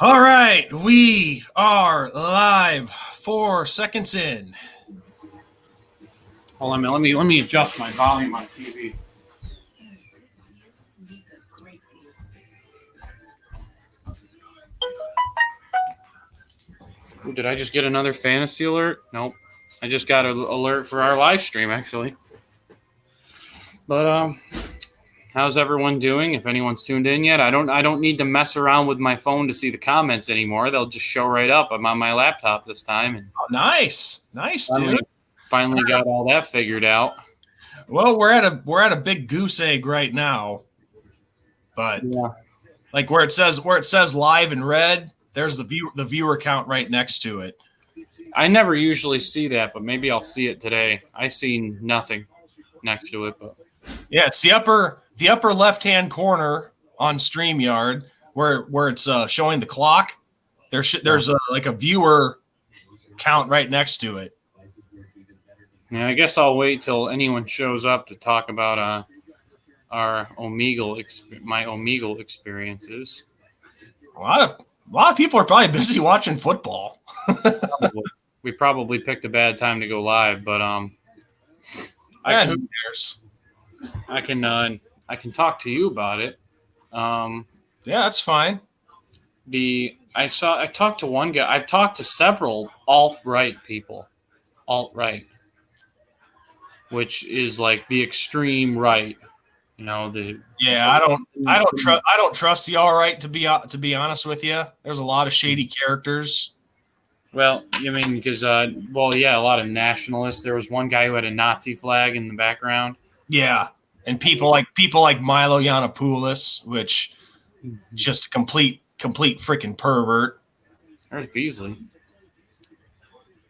All right, we are live 4 seconds in. Hold on, let me adjust my volume on TV. Ooh, did I just get another fantasy alert? Nope. I just got an alert for our live stream, actually. But how's everyone doing? If anyone's tuned in yet, I don't need to mess around with my phone to see the comments anymore. They'll just show right up. I'm on my laptop this time, and Nice, dude. Finally got all that figured out. Well, we're at a big goose egg right now, but yeah. Like where it says live in red, there's the viewer count right next to it. I never usually see that, but maybe I'll see it today. I see nothing next to it, but yeah, it's the upper left-hand corner on StreamYard where it's showing the clock. There's a viewer count right next to it. Yeah, I guess I'll wait till anyone shows up to talk about my Omegle experiences. A lot of people are probably busy watching football. We probably picked a bad time to go live, but who cares? I can talk to you about it. Yeah, that's fine. I talked to one guy. I've talked to several alt-right people. Alt-right, which is like the extreme right. You know, I don't trust the all right to be honest with you. There's a lot of shady characters. Well, I mean, because a lot of nationalists. There was one guy who had a Nazi flag in the background. Yeah, and people like Milo Yiannopoulos, which just a complete freaking pervert. There's Beasley.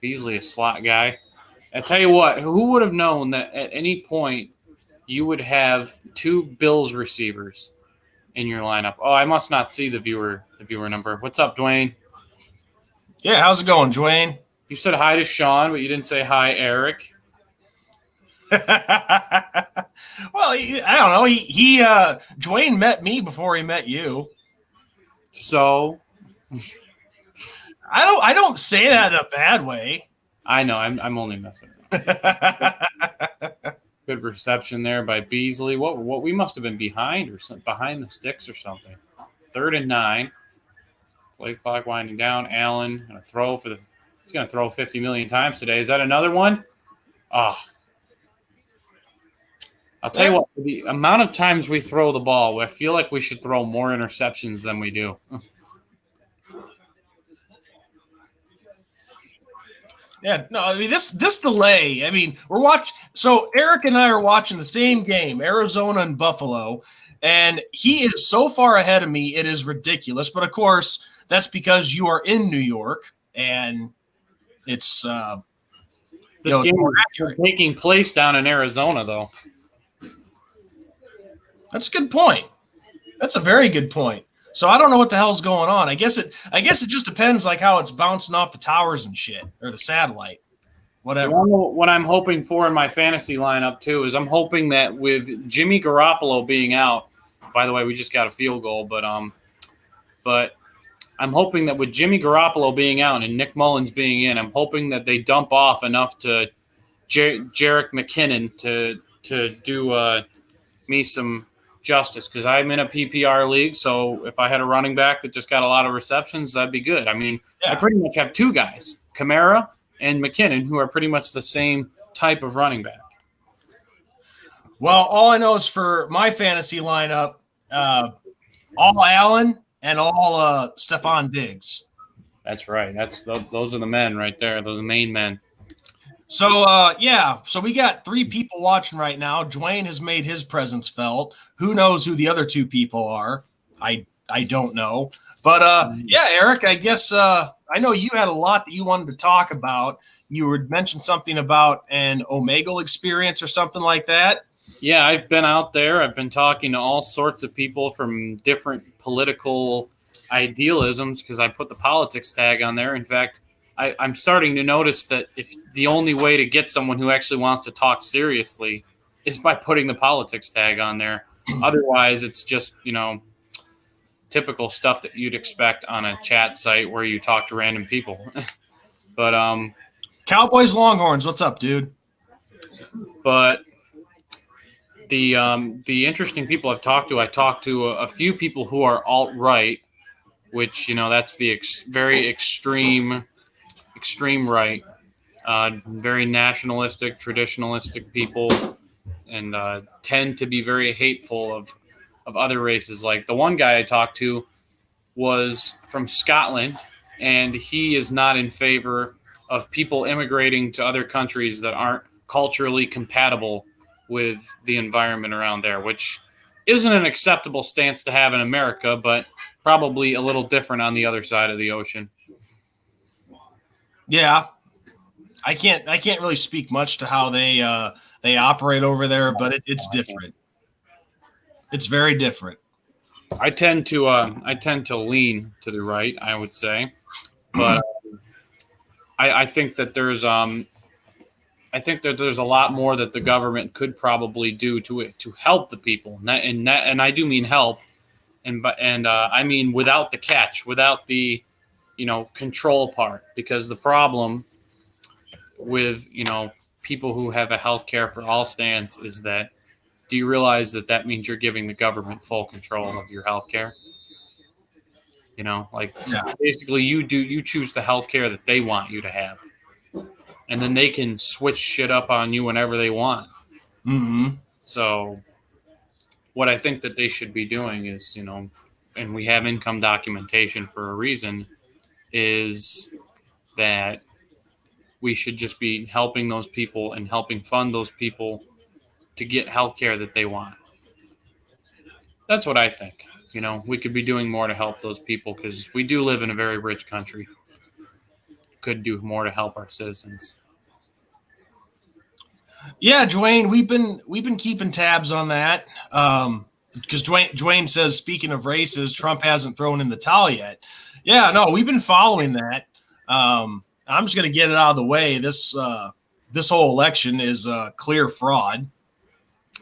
Beasley, a slot guy. I tell you what, who would have known that at any point you would have two Bills receivers in your lineup? Oh, I must not see the viewer number. What's up, Dwayne? Yeah, how's it going, Dwayne? You said hi to Sean, but you didn't say hi, Eric. Well, I don't know. He Dwayne met me before he met you. So I don't say that in a bad way. I know. I'm only messing around. Good reception there by Beasley. What we must have been behind behind the sticks or something. 3rd and 9. Play clock winding down. Allen gonna throw he's gonna throw 50 million times today. Is that another one? Oh. I'll tell you what, the amount of times we throw the ball, I feel like we should throw more interceptions than we do. Yeah, no, I mean this delay. I mean, so Eric and I are watching the same game, Arizona and Buffalo, and he is so far ahead of me, it is ridiculous. But of course, that's because you are in New York, and it's this game is taking place down in Arizona, though. That's a good point. That's a very good point. So I don't know what the hell's going on. I guess it just depends like how it's bouncing off the towers and shit, or the satellite, whatever. What I'm hoping for in my fantasy lineup too is I'm hoping that with Jimmy Garoppolo being out, by the way, we just got a field goal, but I'm hoping that with Jimmy Garoppolo being out and Nick Mullins being in, I'm hoping that they dump off enough to Jerick McKinnon to do me some justice, because I'm in a PPR league, so if I had a running back that just got a lot of receptions, that'd be good. I mean, yeah. I pretty much have two guys, Kamara and McKinnon, who are pretty much the same type of running back. Well, all I know is for my fantasy lineup, all Allen and all Stephon Diggs. That's right. Those are the men right there. Those are the main men. So, so we got 3 people watching right now. Dwayne has made his presence felt. Who knows who the other 2 people are? I don't know. But, Eric, I guess I know you had a lot that you wanted to talk about. You would mention something about an Omegle experience or something like that. Yeah, I've been out there. I've been talking to all sorts of people from different political idealisms, because I put the politics tag on there. In fact, I'm starting to notice that if the only way to get someone who actually wants to talk seriously is by putting the politics tag on there. Otherwise, it's just, typical stuff that you'd expect on a chat site where you talk to random people. But Cowboys Longhorns, what's up, dude? But the interesting people I talked to a few people who are alt-right, which, you know, that's the very extreme right, very nationalistic, traditionalistic people, and tend to be very hateful of other races. Like the one guy I talked to was from Scotland, and he is not in favor of people immigrating to other countries that aren't culturally compatible with the environment around there, which isn't an acceptable stance to have in America, but probably a little different on the other side of the ocean. Yeah, I can't really speak much to how they operate over there, but it's different. It's very different. I tend to lean to the right, I would say, but I think that there's a lot more that the government could probably do to help the people, and I do mean help, and I mean without the catch, without the, you know, control part, because the problem with, you know, people who have a healthcare for all stance is that, do you realize that means you're giving the government full control of your healthcare? You know, like, yeah. Basically you choose the healthcare that they want you to have, and then they can switch shit up on you whenever they want. Mm-hmm. So what I think that they should be doing is, you know, and we have income documentation for a reason, is that we should just be helping those people and helping fund those people to get healthcare that they want. That's what I think. You know, we could be doing more to help those people because we do live in a very rich country. Could do more to help our citizens. Yeah, Dwayne, we've been keeping tabs on that. Because Dwayne says, speaking of races, Trump hasn't thrown in the towel yet. Yeah, no, we've been following that. I'm just going to get it out of the way. This whole election is clear fraud.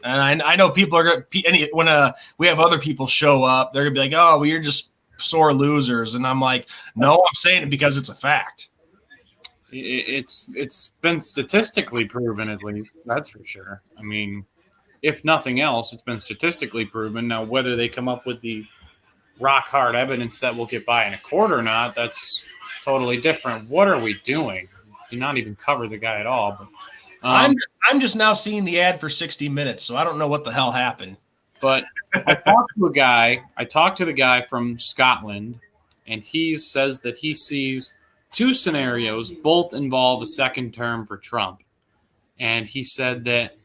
And I know people are going to, when we have other people show up, they're going to be like, oh, well, you're just sore losers. And I'm like, no, I'm saying it because it's a fact. It's been statistically proven, at least. That's for sure. I mean, if nothing else, it's been statistically proven. Now, whether they come up with the rock hard evidence that will get by in a court or not, that's totally different. What are we doing? Do not even cover the guy at all. But I'm just now seeing the ad for 60 Minutes, so I don't know what the hell happened. But I talked to the guy from Scotland, and he says that he sees two scenarios, both involve a second term for Trump. And he said that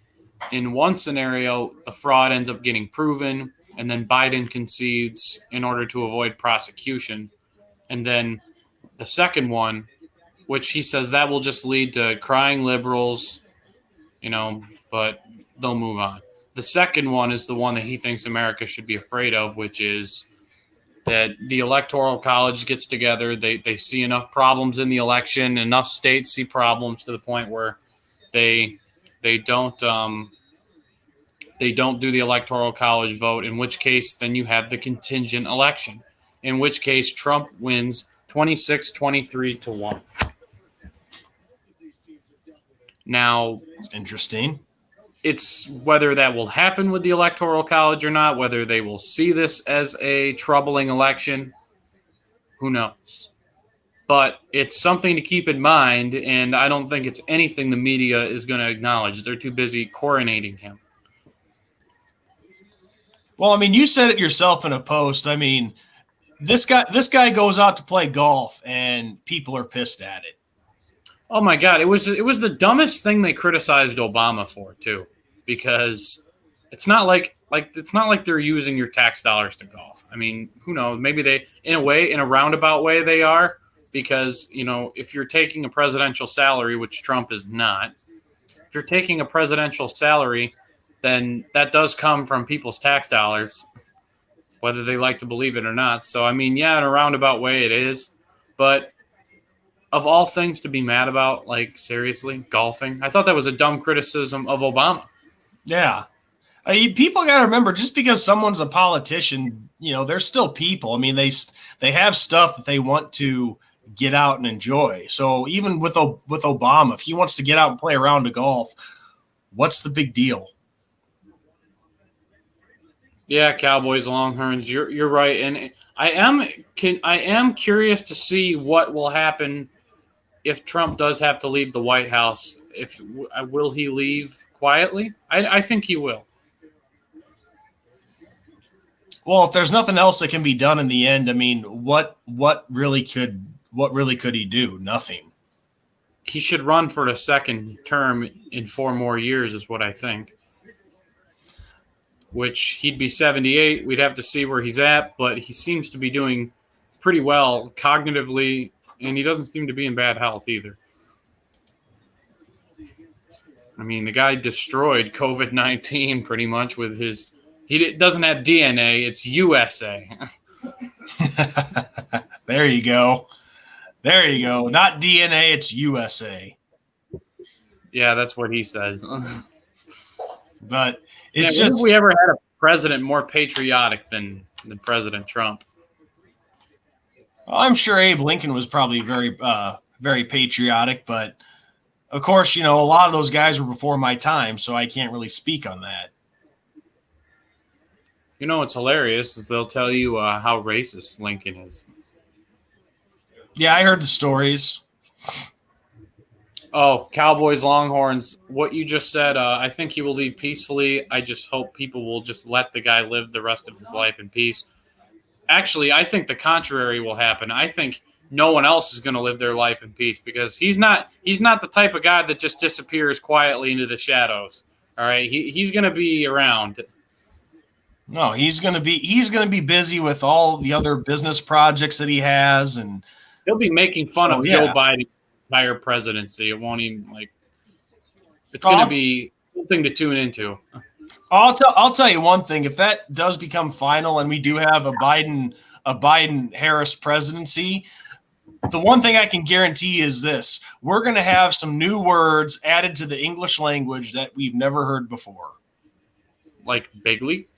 in one scenario, the fraud ends up getting proven, and then Biden concedes in order to avoid prosecution. And then the second one, which he says that will just lead to crying liberals, you know, but they'll move on. The second one is the one that he thinks America should be afraid of, which is that the Electoral College gets together. They see enough problems in the election, enough states see problems to the point where they don't do the Electoral College vote, in which case then you have the contingent election, in which case Trump wins 26-23-1. Now, it's interesting. It's whether that will happen with the Electoral College or not, whether they will see this as a troubling election, who knows? But it's something to keep in mind, and I don't think it's anything the media is going to acknowledge. They're too busy coronating him. Well, I mean, you said it yourself in a post. I mean, this guy goes out to play golf, and people are pissed at it. Oh my God, it was the dumbest thing they criticized Obama for too, because it's not like they're using your tax dollars to golf. I mean, who knows? Maybe they, in a roundabout way, they are, because, you know, if you're taking a presidential salary, which Trump is not, if you're taking a presidential salary, then that does come from people's tax dollars, whether they like to believe it or not. So, I mean, yeah, in a roundabout way, it is, but of all things to be mad about, like, seriously, golfing, I thought that was a dumb criticism of Obama. Yeah. People got to remember, just because someone's a politician they're still people. I mean, they have stuff that they want to get out and enjoy. So even with Obama, if he wants to get out and play a round of golf, what's the big deal? Yeah, Cowboys, Longhorns. You're right, and I am curious to see what will happen if Trump does have to leave the White House. Will he leave quietly? I think he will. Well, if there's nothing else that can be done in the end, I mean, what really could he do? Nothing. He should run for the second term in 4 more years, is what I think. Which he'd be 78. We'd have to see where he's at, but he seems to be doing pretty well cognitively, and he doesn't seem to be in bad health either. I mean, the guy destroyed COVID-19 pretty much with his. He doesn't have DNA; it's USA. There you go. Not DNA; it's USA. Yeah, that's what he says. But it's just. If we ever had a president more patriotic than President Trump? I'm sure Abe Lincoln was probably very, very patriotic, but of course, a lot of those guys were before my time, so I can't really speak on that. What's hilarious is they'll tell you how racist Lincoln is. Yeah, I heard the stories. Oh, Cowboys, Longhorns. What you just said, I think he will leave peacefully. I just hope people will just let the guy live the rest of his life in peace. Actually, I think the contrary will happen. I think no one else is going to live their life in peace because he's not the type of guy that just disappears quietly into the shadows. All right, he's going to be around. No, he's going to be busy with all the other business projects that he has, and he'll be making fun of Joe Biden's entire presidency. It won't even it's going to be something to tune into. I'll tell you one thing: if that does become final and we do have a Biden-Harris presidency, the one thing I can guarantee is this: we're going to have some new words added to the English language that we've never heard before. Like bigly?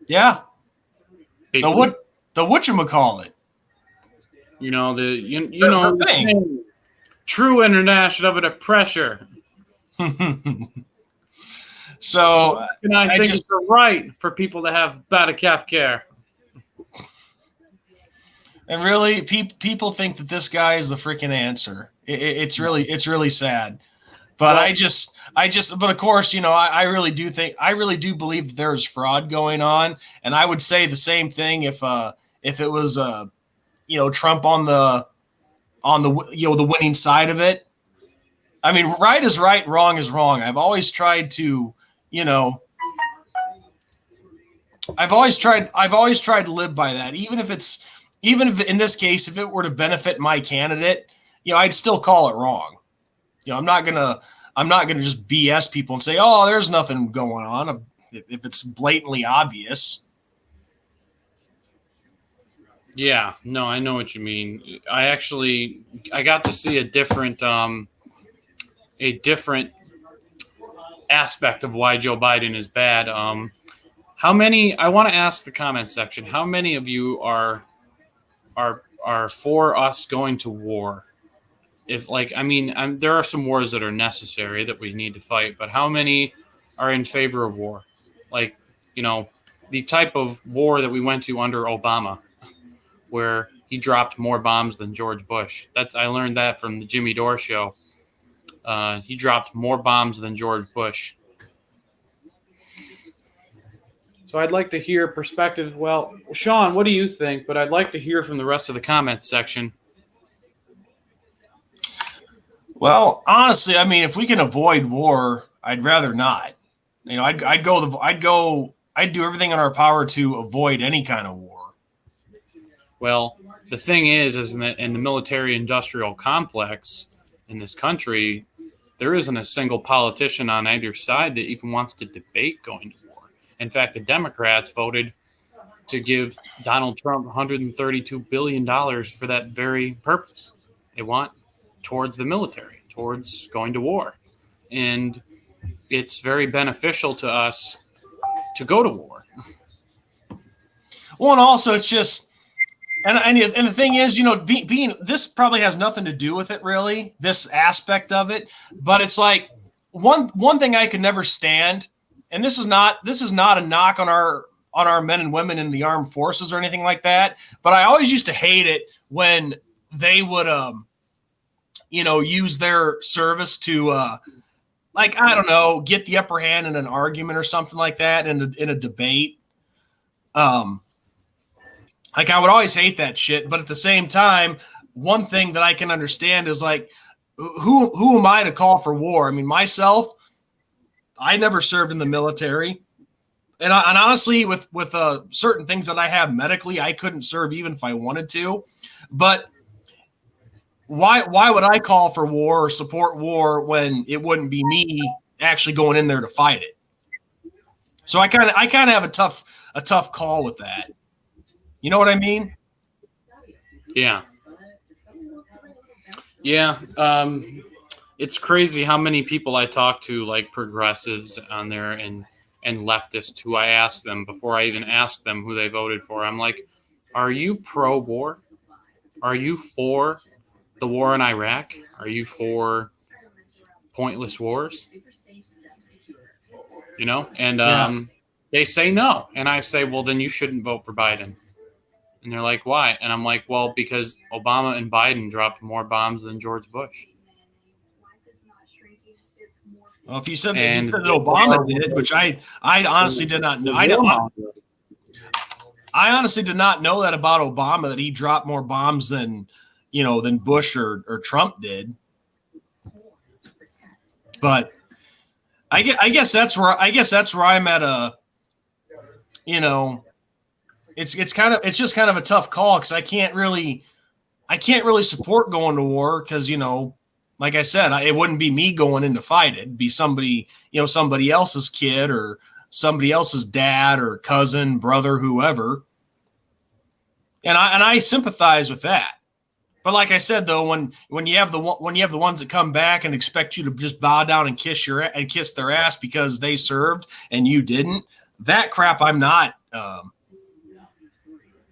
Yeah. Bigly? The whatchamacallit. The thing. True international of the pressure. So and I think it's right for people to have better health care. And really, people think that this guy is the freaking answer. It's really sad. But but of course, I really do believe that there's fraud going on, and I would say the same thing if it was Trump on the the winning side of it. I mean, right is right, wrong is wrong. I've always tried to to live by that. Even if in this case, if it were to benefit my candidate, I'd still call it wrong. I'm not gonna just BS people and say, oh, there's nothing going on if it's blatantly obvious. Yeah, no, I know what you mean. I got to see a different aspect of why Joe Biden is bad. I want to ask the comment section, how many of you are for us going to war? There are some wars that are necessary that we need to fight, but how many are in favor of war? The type of war that we went to under Obama, where he dropped more bombs than George Bush. I learned that from the Jimmy Dore show. He dropped more bombs than George Bush. So I'd like to hear perspective. Well, Sean, what do you think? But I'd like to hear from the rest of the comments section. Well, honestly, I mean, if we can avoid war, I'd rather not. I'd do everything in our power to avoid any kind of war. Well, the thing is that in the military-industrial complex in this country, there isn't a single politician on either side that even wants to debate going to war. In fact, the Democrats voted to give Donald Trump $132 billion for that very purpose. They want towards the military, towards going to war. And it's very beneficial to us to go to war. Well, and also it's just, and the thing is, being this probably has nothing to do with it, really, this aspect of it. But it's like one thing I could never stand, and this is not a knock on our men and women in the armed forces or anything like that. But I always used to hate it when they would use their service to like, I don't know, get the upper hand in an argument or something like that in a debate. Like, I would always hate that shit, but at the same time, one thing that I can understand is like, who am I to call for war? I mean, myself, I never served in the military, and honestly, with certain things that I have medically, I couldn't serve even if I wanted to. But why would I call for war or support war when it wouldn't be me actually going in there to fight it? So I kind of have a tough call with that. You know what I mean? Yeah. Yeah. It's crazy how many people I talk to, like progressives on there and leftists, who I ask them before I even ask them who they voted for. I'm like, are you pro-war? Are you for the war in Iraq? Are you for pointless wars? And they say no. And I say, well, then you shouldn't vote for Biden. And they're like, why? And I'm like, well, because Obama and Biden dropped more bombs than George Bush. Well, if you said that Obama did, which I honestly did not know. I honestly did not know that about Obama, that he dropped more bombs than Bush or Trump did. But I guess that's where I'm at it's just kind of a tough call, because I can't really support going to war, because like I said, it wouldn't be me going in to fight it. It'd be somebody else's kid or somebody else's dad or cousin, brother, whoever. And I sympathize with that. But like I said, though, when you have the ones that come back and expect you to just bow down and kiss their ass because they served and you didn't, that crap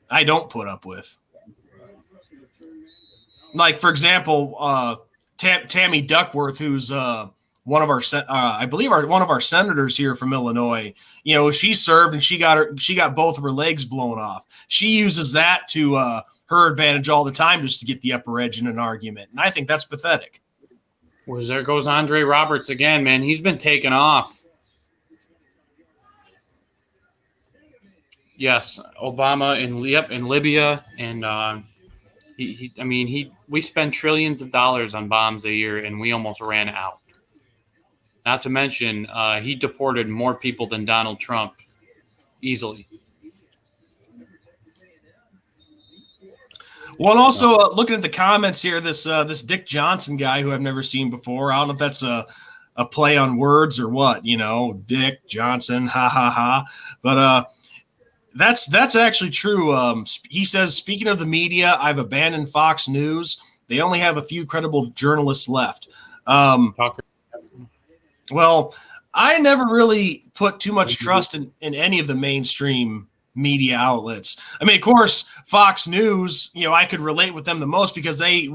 I don't put up with. Like, for example, Tammy Duckworth, who's one of our one of our senators here from Illinois. She served and she got both of her legs blown off. She uses that to her advantage all the time, just to get the upper edge in an argument, and I think that's pathetic. Well, there goes Andre Roberts again, man. He's been taken off. Yes, Obama in Libya, and we spend trillions of dollars on bombs a year, and we almost ran out. Not to mention, he deported more people than Donald Trump, easily. Well, and also looking at the comments here, this Dick Johnson guy, who I've never seen before. I don't know if that's a play on words or what. Dick Johnson, ha ha ha. But that's actually true. He says, speaking of the media, I've abandoned Fox News. They only have a few credible journalists left. Well, I never really put too much trust in any of the mainstream media outlets. I mean, of course, Fox News, I could relate with them the most, because they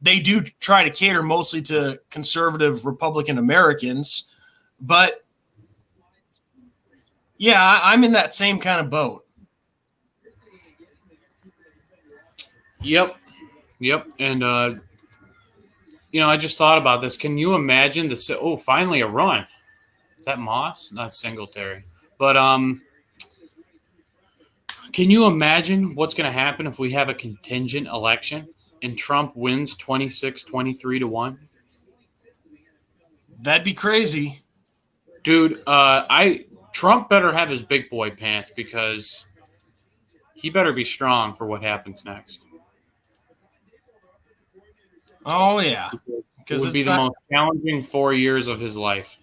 do try to cater mostly to conservative Republican Americans. But yeah, I'm in that same kind of boat. Yep. And, I just thought about this. Can you imagine finally a run? Is that Moss? Not Singletary. But can you imagine what's going to happen if we have a contingent election and Trump wins 23-1? That'd be crazy. Dude, Trump better have his big boy pants, because he better be strong for what happens next. Oh, yeah. It would be the most challenging 4 years of his life.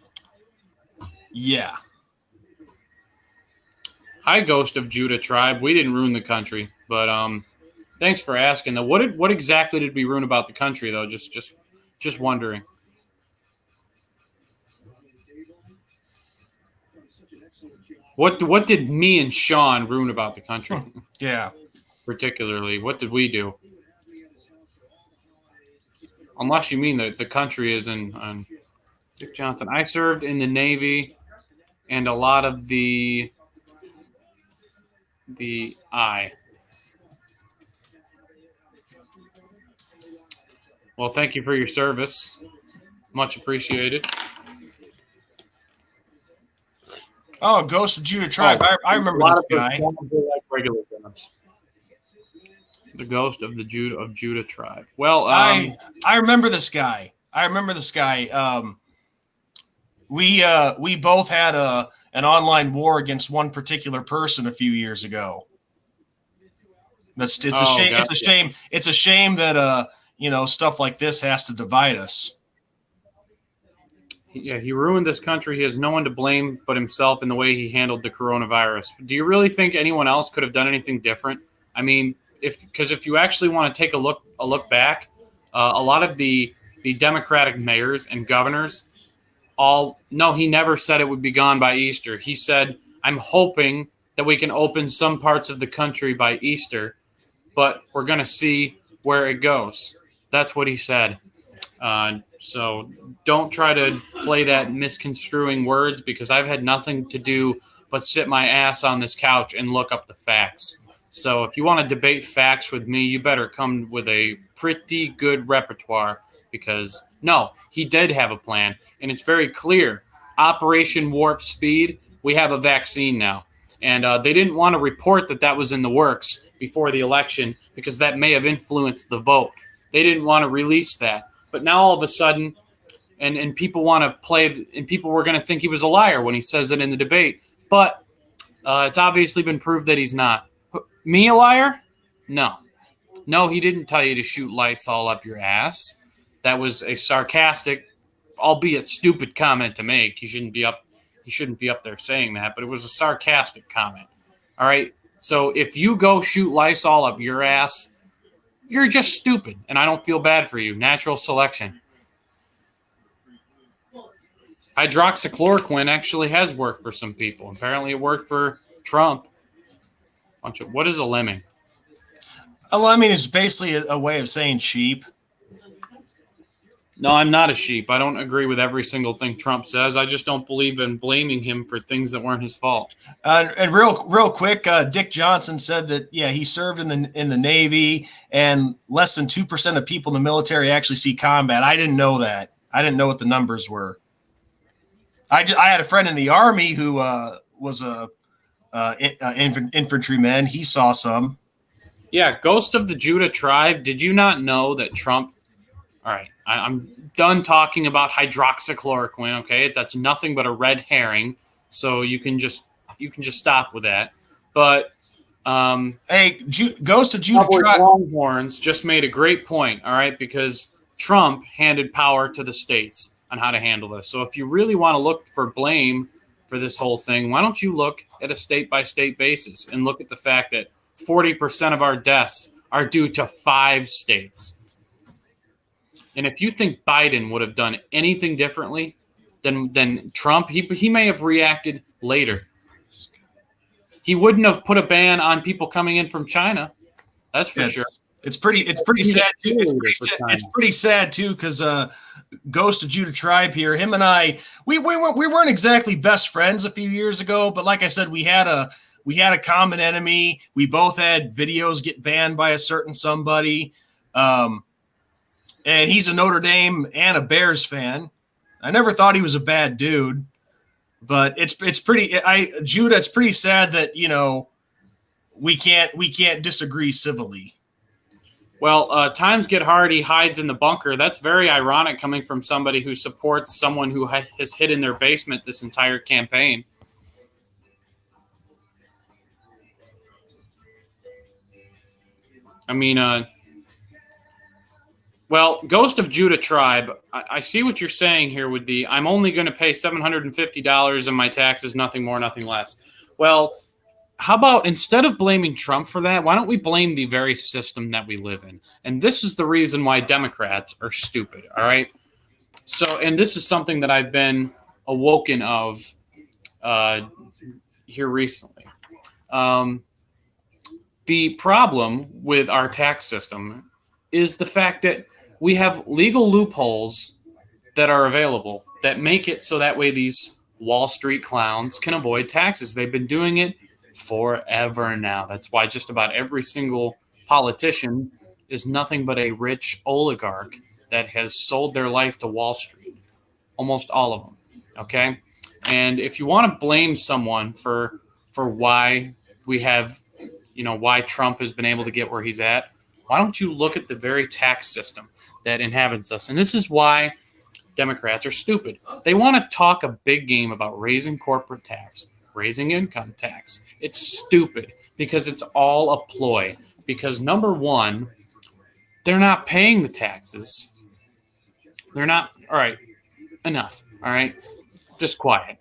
Yeah. Hi, Ghost of Judah Tribe. We didn't ruin the country, but thanks for asking. Though, what exactly did we ruin about the country, though? Just wondering. What did me and Sean ruin about the country? Yeah. Particularly, what did we do? Unless you mean that the country is in Dick Johnson. I served in the Navy and a lot of the I. Well, thank you for your service. Much appreciated. Oh, Ghost of Judah Tribe. I remember this guy. Like regular guns. The Ghost of the Judah Tribe. Well, I remember this guy. We both had an online war against one particular person a few years ago. It's a shame. Gotcha. It's a shame that stuff like this has to divide us. Yeah, he ruined this country. He has no one to blame but himself in the way he handled the coronavirus. Do you really think anyone else could have done anything different? I mean, if you actually want to take a look back, a lot of the Democratic mayors and governors he never said it would be gone by Easter. He said, I'm hoping that we can open some parts of the country by Easter, but we're going to see where it goes. That's what he said. So don't try to play that misconstruing words, because I've had nothing to do but sit my ass on this couch and look up the facts. So if you want to debate facts with me, you better come with a pretty good repertoire, because no, he did have a plan, and it's very clear. Operation Warp Speed, we have a vaccine now. And they didn't want to report that was in the works before the election, because that may have influenced the vote. They didn't want to release that. But now all of a sudden, and people want to play, and people were going to think he was a liar when he says it in the debate. But it's obviously been proved that he's not. Me a liar? No. No, he didn't tell you to shoot Lysol up your ass. That was a sarcastic, albeit stupid comment to make. He shouldn't be up there saying that, but it was a sarcastic comment. All right? So if you go shoot Lysol up your ass, you're just stupid, and I don't feel bad for you. Natural selection. Hydroxychloroquine actually has worked for some people. Apparently it worked for Trump. What is a lemming? A lemming is basically a way of saying sheep. No, I'm not a sheep. I don't agree with every single thing Trump says. I just don't believe in blaming him for things that weren't his fault. And real quick, Dick Johnson said that he served in the Navy, and less than 2% of people in the military actually see combat. I didn't know that. I didn't know what the numbers were. I had a friend in the Army who was a infantryman. He saw some. Yeah, Ghost of the Judah Tribe. Did you not know that Trump? All right, I'm done talking about hydroxychloroquine. Okay, that's nothing but a red herring. So you can just stop with that. But hey, Ghost of Judah Tribe. Longhorns just made a great point. All right, because Trump handed power to the states on how to handle this. So if you really want to look for blame for this whole thing, why don't you look at a state-by-state basis and look at the fact that 40% of our deaths are due to 5 states. And if you think Biden would have done anything differently than Trump, he may have reacted later. He wouldn't have put a ban on people coming in from China. That's for sure. It's pretty sad too. It's pretty sad too, because Ghost of Judah Tribe here, him and I, we weren't exactly best friends a few years ago, but like I said, we had a common enemy. We both had videos get banned by a certain somebody. And he's a Notre Dame and a Bears fan. I never thought he was a bad dude, but it's pretty Judah, it's pretty sad that, we can't disagree civilly. Well, times get hard. He hides in the bunker. That's very ironic coming from somebody who supports someone who has hid in their basement this entire campaign. I mean, well, Ghost of Judah Tribe, I see what you're saying here with the I'm only going to pay $750 in my taxes, nothing more, nothing less. Well, how about instead of blaming Trump for that, why don't we blame the very system that we live in? And this is the reason why Democrats are stupid, all right? So, and this is something that I've been awoken of here recently. The problem with our tax system is the fact that we have legal loopholes that are available that make it so that way these Wall Street clowns can avoid taxes. They've been doing it forever now. That's why just about every single politician is nothing but a rich oligarch that has sold their life to Wall Street. Almost all of them. Okay? And if you want to blame someone for why we have, why Trump has been able to get where he's at, why don't you look at the very tax system that inhabits us? And this is why Democrats are stupid. They want to talk a big game about raising corporate tax, raising income tax. It's stupid because it's all a ploy. Because number one, they're not paying the taxes. They're not. All right, enough. All right, just quiet.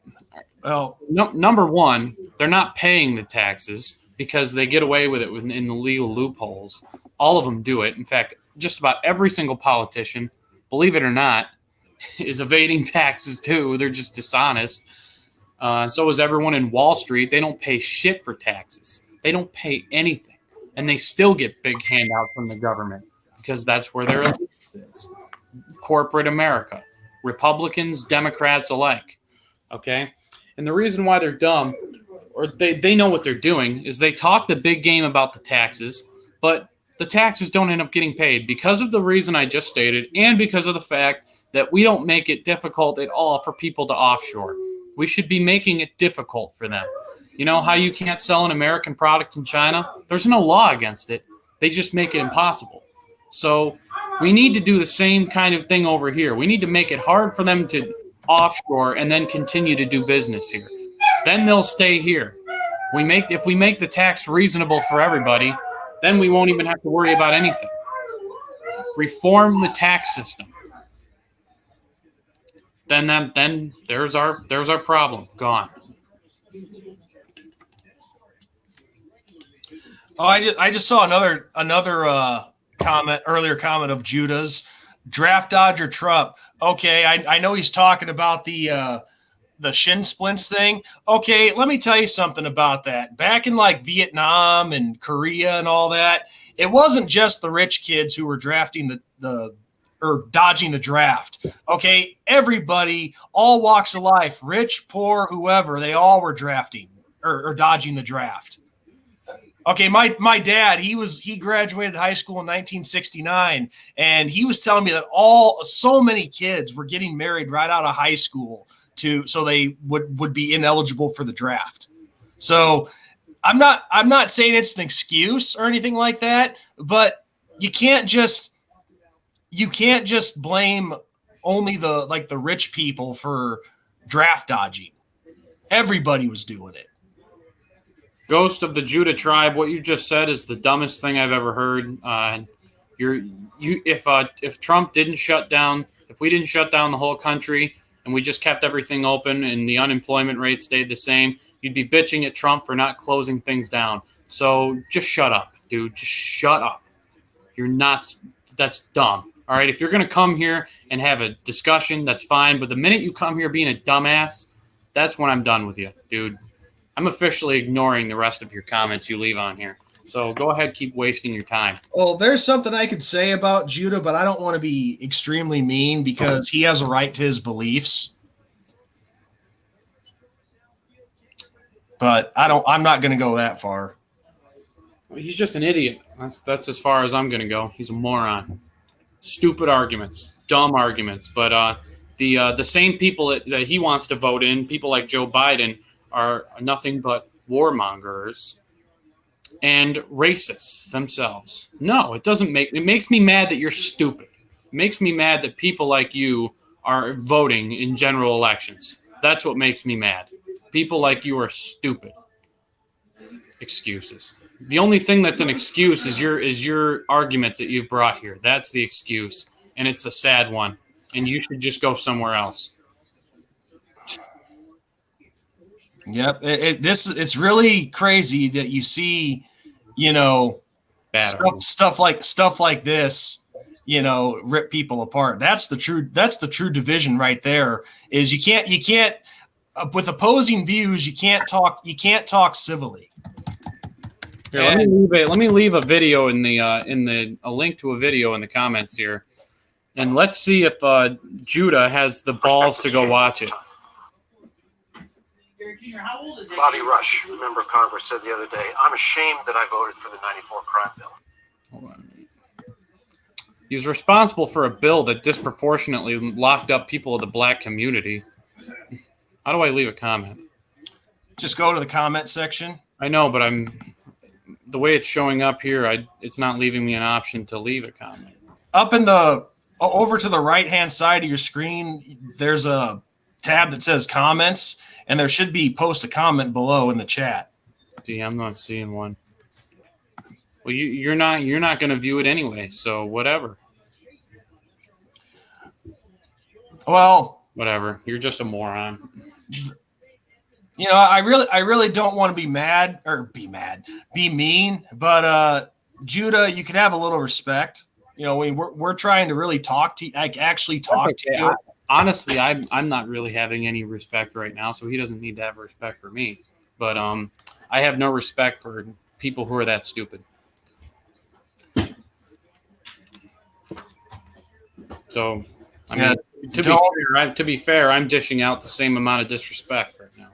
Well, number one, they're not paying the taxes because they get away with it in the legal loopholes. All of them do it. In fact, just about every single politician, believe it or not, is evading taxes too. They're just dishonest. So is everyone in Wall Street. They don't pay shit for taxes. They don't pay anything. And they still get big handouts from the government because that's where their allegiance is. Corporate America. Republicans, Democrats alike. Okay? And the reason why they're dumb, or they know what they're doing, is they talk the big game about the taxes, but the taxes don't end up getting paid because of the reason I just stated and because of the fact that we don't make it difficult at all for people to offshore. We should be making it difficult for them. You know how you can't sell an American product in China? There's no law against it. They just make it impossible. So we need to do the same kind of thing over here. We need to make it hard for them to offshore and then continue to do business here. Then they'll stay here. If we make the tax reasonable for everybody, then we won't even have to worry about anything. Reform the tax system. Then there's our problem gone. Oh, I just saw another earlier comment of Judah's draft dodger Trump. Okay, I know he's talking about the shin splints thing. Okay, let me tell you something about that. Back in like Vietnam and Korea and all that, it wasn't just the rich kids who were drafting or dodging the draft. Okay, everybody, all walks of life, rich, poor, whoever, they all were drafting or dodging the draft. Okay, my dad, he graduated high school in 1969, and he was telling me that so many kids were getting married right out of high school so they would be ineligible for the draft. So I'm not saying it's an excuse or anything like that, but you can't just blame only the rich people for draft dodging. Everybody was doing it. Ghost of the Judah tribe, what you just said is the dumbest thing I've ever heard. If Trump didn't shut down, if we didn't shut down the whole country and we just kept everything open and the unemployment rate stayed the same, you'd be bitching at Trump for not closing things down. So just shut up, dude. Just shut up. That's dumb. All right, if you're going to come here and have a discussion, that's fine. But the minute you come here being a dumbass, that's when I'm done with you, dude. I'm officially ignoring the rest of your comments you leave on here. So go ahead, keep wasting your time. Well, there's something I could say about Judah, but I don't want to be extremely mean because he has a right to his beliefs. But I'm not going to go that far. He's just an idiot. That's as far as I'm going to go. He's a moron. Stupid arguments, dumb arguments. But the same people that he wants to vote in, people like Joe Biden, are nothing but warmongers and racists themselves. No, it makes me mad that you're stupid. It makes me mad that people like you are voting in general elections. That's what makes me mad. People like you are stupid. Excuses. The only thing that's an excuse is your argument that you've brought here. That's the excuse, and it's a sad one, and you should just go somewhere else. Yep, it's really crazy that you see, stuff like this, rip people apart. That's the true division right there. Is you can't with opposing views, you can't talk civilly. Here, let me leave a video in the a link to a video in the comments here, and let's see if Judah has the balls to go watch it. Bobby Rush, a member of Congress, said the other day, "I'm ashamed that I voted for the '94 crime bill." Hold on. He's responsible for a bill that disproportionately locked up people of the black community. How do I leave a comment? Just go to the comment section. I know, but the way it's showing up here, it's not leaving me an option to leave a comment. Up in the over to the right-hand side of your screen, there's a tab that says comments, and there should be post a comment below in the chat. See, I'm not seeing one. Well, you're not going to view it anyway, so whatever. Well, whatever. You're just a moron. You know, I really don't want to be mean, but Judah, you can have a little respect. You know, we're trying to really talk to actually talk to you. Honestly, I'm not really having any respect right now, so he doesn't need to have respect for me. But I have no respect for people who are that stupid. So, I mean, to be fair, I'm dishing out the same amount of disrespect right now.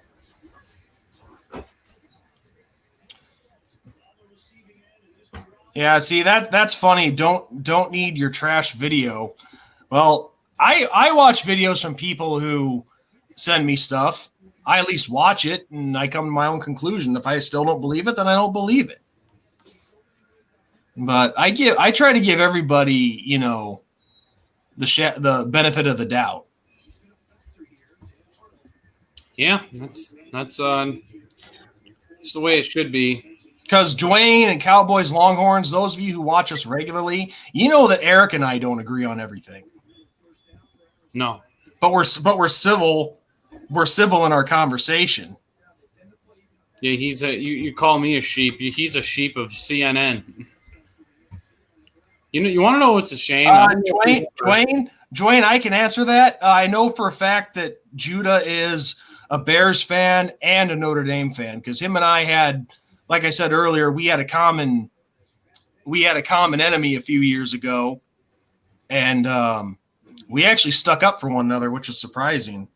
Yeah, see that's funny. Don't need your trash video. Well, I watch videos from people who send me stuff. I at least watch it and I come to my own conclusion. If I still don't believe it, then I don't believe it. But I try to give everybody, you know, the benefit of the doubt. Yeah, that's the way it should be. Because Dwayne and Cowboys Longhorns, those of you who watch us regularly, you know that Eric and I don't agree on everything. No, but we're civil. We're civil in our conversation. Yeah, you call me a sheep. He's a sheep of CNN. You want to know what's a shame? Dwayne, I can answer that. I know for a fact that Judah is a Bears fan and a Notre Dame fan because him and I had, like I said earlier, we had a common enemy a few years ago, and we actually stuck up for one another, which is surprising,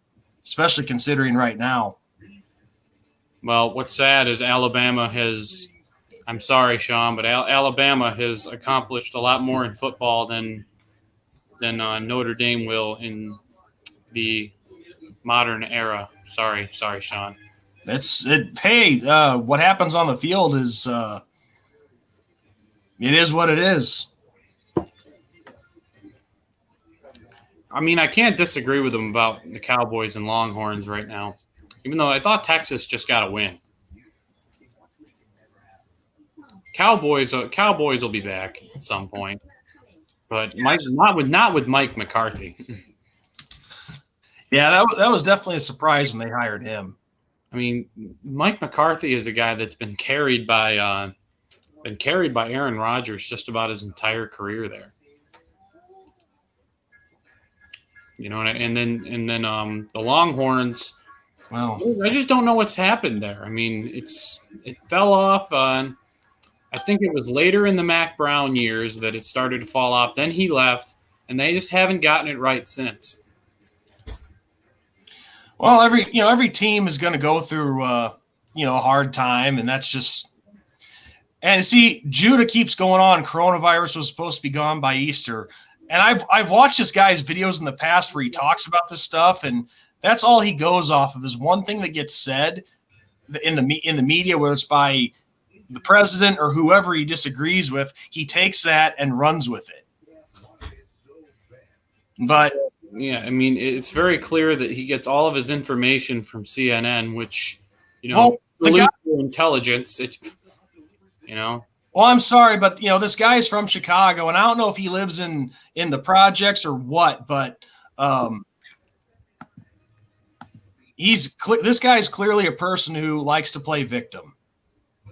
especially considering right now. Well, what's sad is Alabama has. I'm sorry, Sean, but Alabama has accomplished a lot more in football than Notre Dame will in the modern era. Sorry, Sean. That's it. Hey, what happens on the field is it is what it is. I mean, I can't disagree with them about the Cowboys and Longhorns right now, even though I thought Texas just got a win. Cowboys will be back at some point, but not with Mike McCarthy. Yeah, that was definitely a surprise when they hired him. I mean, Mike McCarthy is a guy that's been carried by Aaron Rodgers just about his entire career there. You know, and then the Longhorns. Well, I just don't know what's happened there. I mean, it fell off. I think it was later in the Mac Brown years that it started to fall off. Then he left, and they just haven't gotten it right since. Well, every team is going to go through a hard time, and that's just. And see, Judah keeps going on. Coronavirus was supposed to be gone by Easter, and I've watched this guy's videos in the past where he talks about this stuff, and that's all he goes off of is one thing that gets said in the media, whether it's by the president or whoever he disagrees with. He takes that and runs with it. But yeah, I mean, it's very clear that he gets all of his information from CNN, which intelligence. It's Well, I'm sorry, but this guy's from Chicago, and I don't know if he lives in the projects or what, but this guy's clearly a person who likes to play victim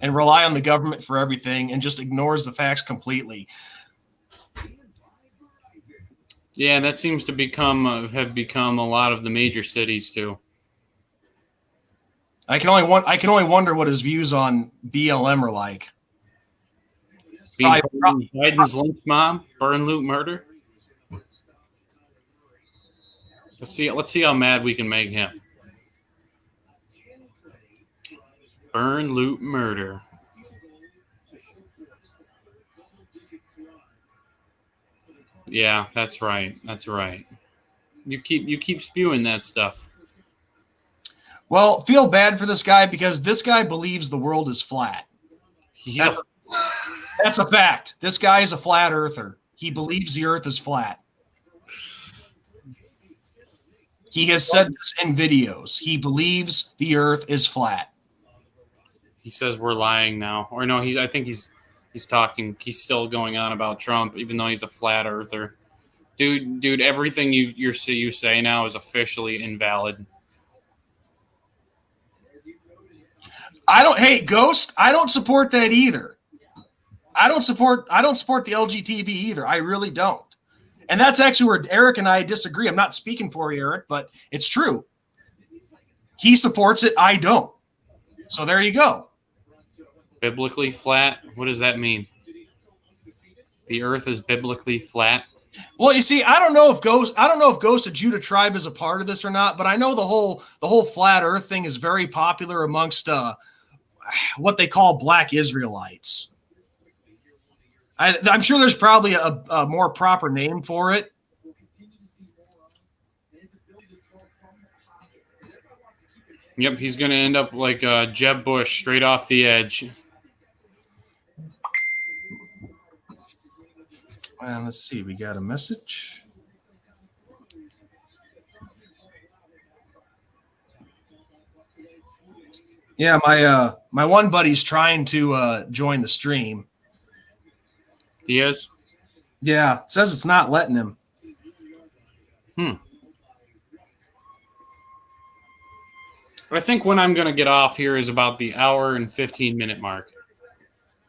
and rely on the government for everything and just ignores the facts completely. Yeah, that seems to have become a lot of the major cities too. I can only wonder what his views on BLM are like. Being Biden's lynch mom, burn, loot, murder. Let's see how mad we can make him. Burn, loot, murder. Yeah, that's right. That's right. You keep spewing that stuff. Well, feel bad for this guy because this guy believes the world is flat. That's a fact. This guy is a flat earther. He believes the earth is flat. He has said this in videos. He believes the earth is flat. He says we're lying now. Or no, I think he's talking. He's still going on about Trump, even though he's a flat earther. Dude, everything you say now is officially invalid. Hey, Ghost, I don't support that either. I don't support the LGTB either. I really don't. And that's actually where Eric and I disagree. I'm not speaking for you, Eric, but it's true. He supports it. I don't. So there you go. Biblically flat? What does that mean? The earth is biblically flat? Well, you see, I don't know if Ghost of Judah Tribe is a part of this or not, but I know the whole flat earth thing is very popular amongst what they call Black Israelites. I'm sure there's probably a more proper name for it. Yep, he's going to end up like Jeb Bush, straight off the edge. Well, let's see. We got a message. Yeah, my one buddy's trying to join the stream. He is? Yeah, it says it's not letting him. I think when I'm going to get off here is about the hour and 15-minute mark,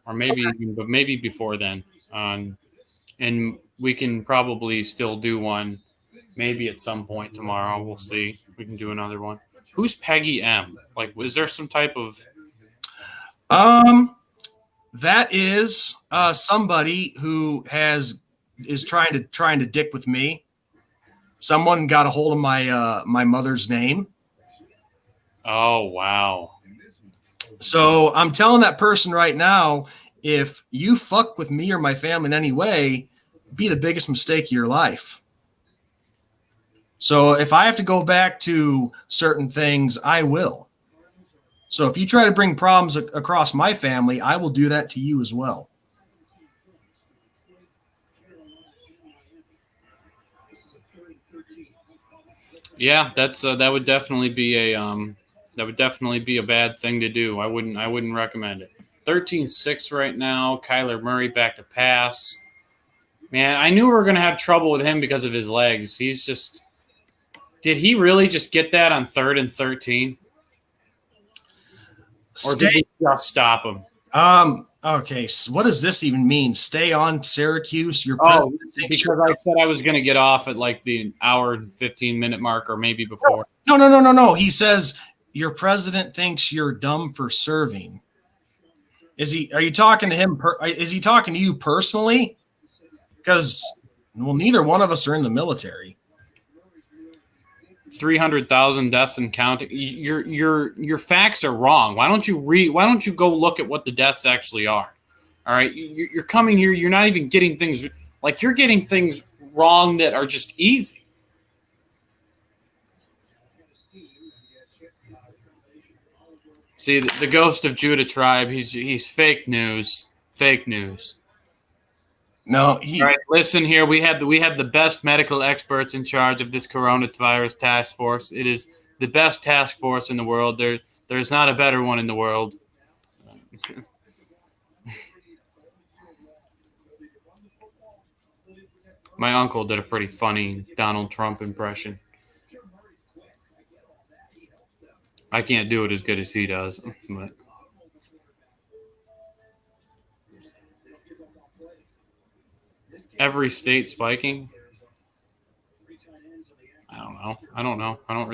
or maybe before then. And we can probably still do one, maybe at some point tomorrow. We'll see. We can do another one. Who's Peggy M? Like, was there some type of? That is somebody who is trying to dick with me. Someone got a hold of my mother's name. Oh, wow. So I'm telling that person right now, if you fuck with me or my family in any way, be the biggest mistake of your life. So if I have to go back to certain things, I will. So if you try to bring problems across my family, I will do that to you as well. Yeah, that would definitely be a bad thing to do. I wouldn't recommend it. 13-6 right now. Kyler Murray back to pass. Man, I knew we were going to have trouble with him because of his legs. Did he really just get that on 3rd and 13? Or did he just stop him? Okay, so what does this even mean? Stay on Syracuse? Because I said I was going to get off at like the hour and 15-minute mark or maybe before. No. He says your president thinks you're dumb for serving. Are you talking to him? Is he talking to you personally? Because, well, neither one of us are in the military. 300,000 deaths and counting. Your facts are wrong. Why don't you go look at what the deaths actually are? All right, you're coming here. You're not even getting things like you're getting things wrong that are just easy. See, the ghost of Judah Tribe. He's fake news. Fake news. No, all right, listen here. We have the best medical experts in charge of this coronavirus task force. It is the best task force in the world. There's not a better one in the world. My uncle did a pretty funny Donald Trump impression. I can't do it as good as he does, but. Every state spiking? I don't know. I'm not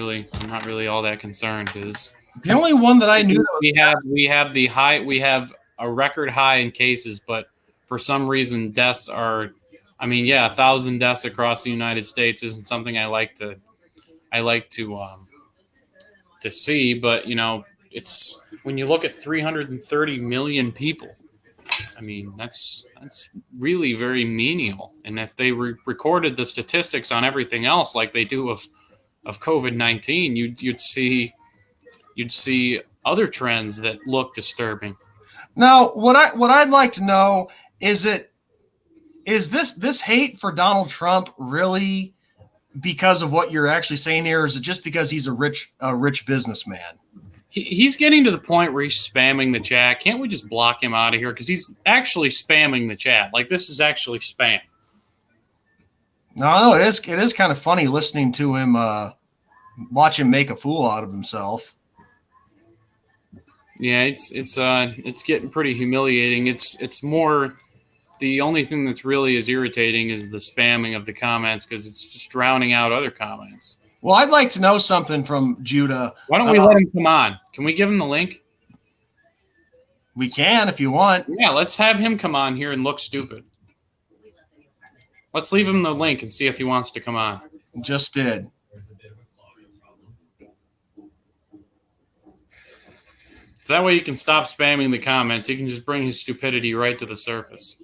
really all that concerned because The only one that I knew we have a record high in cases, but for some reason deaths are. I mean, yeah, 1,000 deaths across the United States isn't something I like to see, but it's when you look at 330 million people. I mean, that's really very menial. And if they recorded the statistics on everything else like they do of COVID-19, you'd see other trends that look disturbing. Now, what I'd like to know is this hate for Donald Trump really because of what you're actually saying here, or is it just because he's a rich businessman? He's getting to the point where he's spamming the chat. Can't we just block him out of here? Because he's actually spamming the chat. Like, this is actually spam. No, it is kind of funny listening to him, watch him make a fool out of himself. Yeah, it's getting pretty humiliating. It's more, the only thing that's really is irritating is the spamming of the comments, because it's just drowning out other comments. Well, I'd like to know something from Judah. Why don't we let him come on? Can we give him the link? We can if you want. Yeah, let's have him come on here and look stupid. Let's leave him the link and see if he wants to come on. Just did. So that way you can stop spamming the comments. He can just bring his stupidity right to the surface.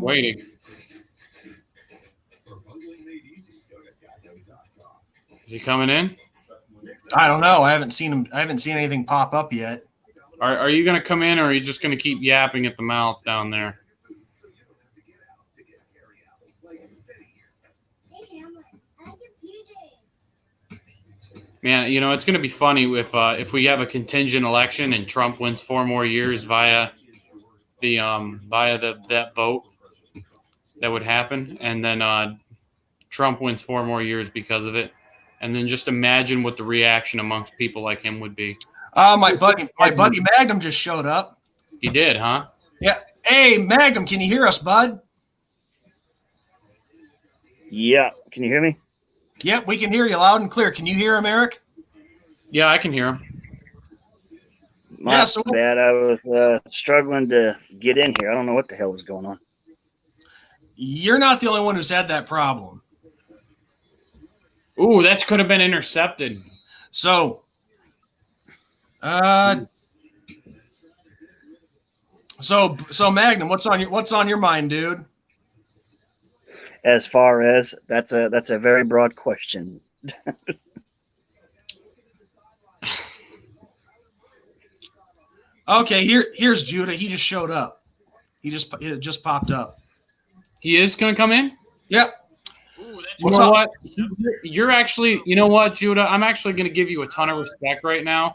Waiting. Is he coming in? I don't know. I haven't seen him. I haven't seen anything pop up yet. Are you going to come in, or are you just going to keep yapping at the mouth down there? Man, it's going to be funny if we have a contingent election and Trump wins 4 more years via that vote that would happen, and then Trump wins 4 more years because of it, and then just imagine what the reaction amongst people like him would be. My buddy Magnum just showed up. He did, huh? Yeah. Hey, Magnum, can you hear us, bud? Yeah. Can you hear me? Yep, we can hear you loud and clear. Can you hear him, Eric? Yeah, I can hear him. My bad. I was struggling to get in here. I don't know what the hell was going on. You're not the only one who's had that problem. Ooh, that could have been intercepted. So, so Magnum, what's on your mind, dude? As far as that's a very broad question. Okay, here's Judah. He just showed up. It just popped up. He is going to come in? Yep. Ooh, you know what? You're actually, you know what, Judah? I'm actually going to give you a ton of respect right now,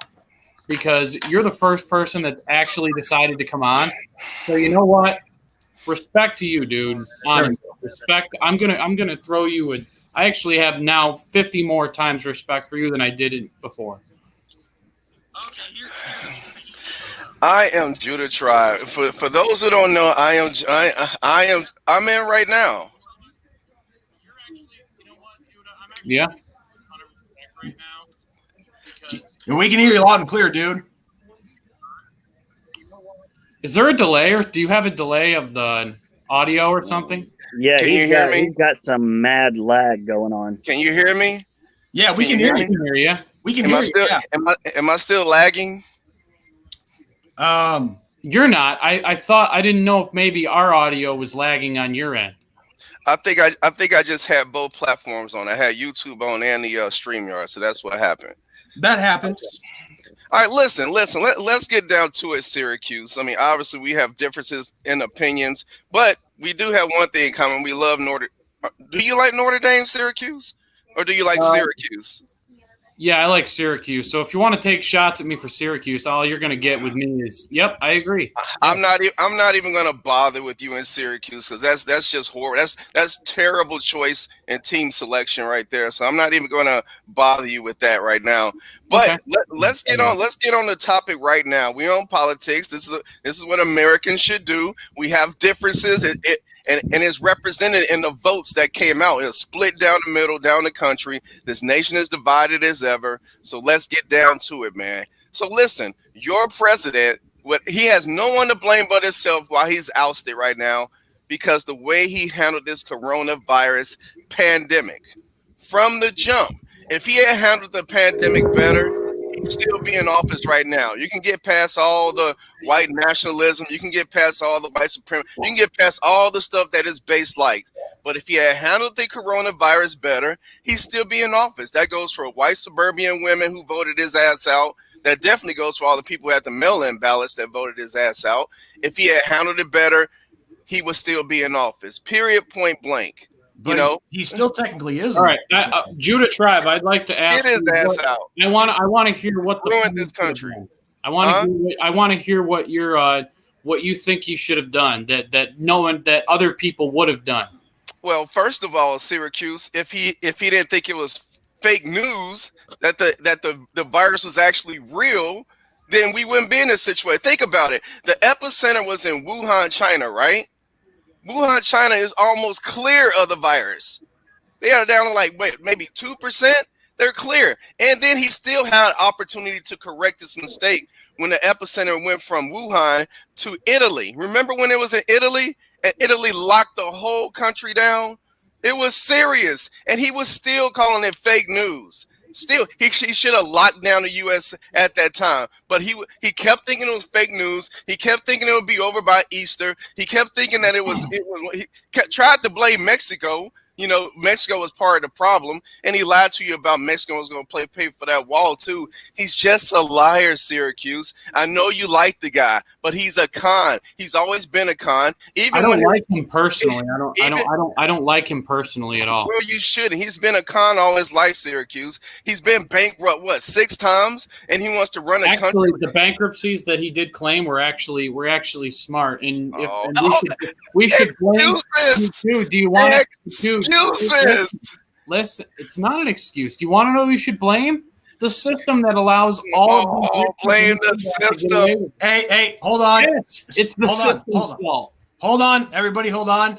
because you're the first person that actually decided to come on. So you know what? Respect to you, dude. Honestly, respect. I'm gonna throw you a. I actually have now 50 more times respect for you than I did before. I am Judah Tribe. For those who don't know, I'm in right now. Yeah. We can hear you loud and clear, dude. Is there a delay, or do you have a delay of the audio or something? Yeah, Can you hear me? He's got some mad lag going on. Can you hear me? Yeah, we can hear you. I can hear you. We can hear you. Yeah. Am I still lagging? You're not. I didn't know if maybe our audio was lagging on your end. I think I just had both platforms on. I had YouTube on and the StreamYard, so that's what happened. That happens. All right, listen. Let's get down to it, Syracuse. I mean, obviously we have differences in opinions, but we do have one thing in common. We love Notre. Do you like Notre Dame, Syracuse, or do you like Syracuse? Yeah, I like Syracuse. So if you want to take shots at me for Syracuse, all you're going to get with me is, yep, I agree. I'm not even going to bother with you in Syracuse because that's just horrible. That's terrible choice and team selection right there. So I'm not even going to bother you with that right now. But Okay. let's get on the topic right now. We're on politics. This is what Americans should do. We have differences. And it's represented in the votes that came out. It's split down the middle, down the country. This nation is divided as ever. So let's get down to it, man. So listen, your president, he has no one to blame but himself while he's ousted right now because the way he handled this coronavirus pandemic from the jump. If he had handled the pandemic better, he'd still be in office right now. You can get past all the white nationalism. You can get past all the white supremacy. You can get past all the stuff that is based like. But if he had handled the coronavirus better, he'd still be in office. That goes for white suburban women who voted his ass out. That definitely goes for all the people who had the mail-in ballots that voted his ass out. If he had handled it better, he would still be in office. Period, point blank. But he still technically isn't. All right, Judah Tribe, I'd like to ask. Get his ass out. I want to hear what the ruined this country. I want to hear what you think he should have done that other people would have done. Well, first of all, Syracuse, if he didn't think it was fake news that the virus was actually real, then we wouldn't be in this situation. Think about it. The epicenter was in Wuhan, China, right? Wuhan, China is almost clear of the virus. They are down to maybe 2%. They're clear. And then he still had opportunity to correct this mistake when the epicenter went from Wuhan to Italy. Remember when it was in Italy and Italy locked the whole country down? It was serious. And he was still calling it fake news. Still, he should have locked down the U.S. at that time. But he kept thinking it was fake news. He kept thinking it would be over by Easter. He kept thinking that he tried to blame Mexico. You know, Mexico was part of the problem, and he lied to you about Mexico was going to pay for that wall too. He's just a liar, Syracuse. I know you like the guy, but he's a con. He's always been a con. I don't like him personally. I don't like him personally at all. Well, you shouldn't. He's been a con all his life, Syracuse. He's been bankrupt 6 times, and he wants to run a country. Actually, the bankruptcies that he did claim were actually smart, and we should blame you too. Do you want to? Listen, it's not an excuse. Do you want to know who you should blame? The system that allows all of blame the system. Hey, hold on. Yes, it's the system's fault. Hold on, everybody, hold on.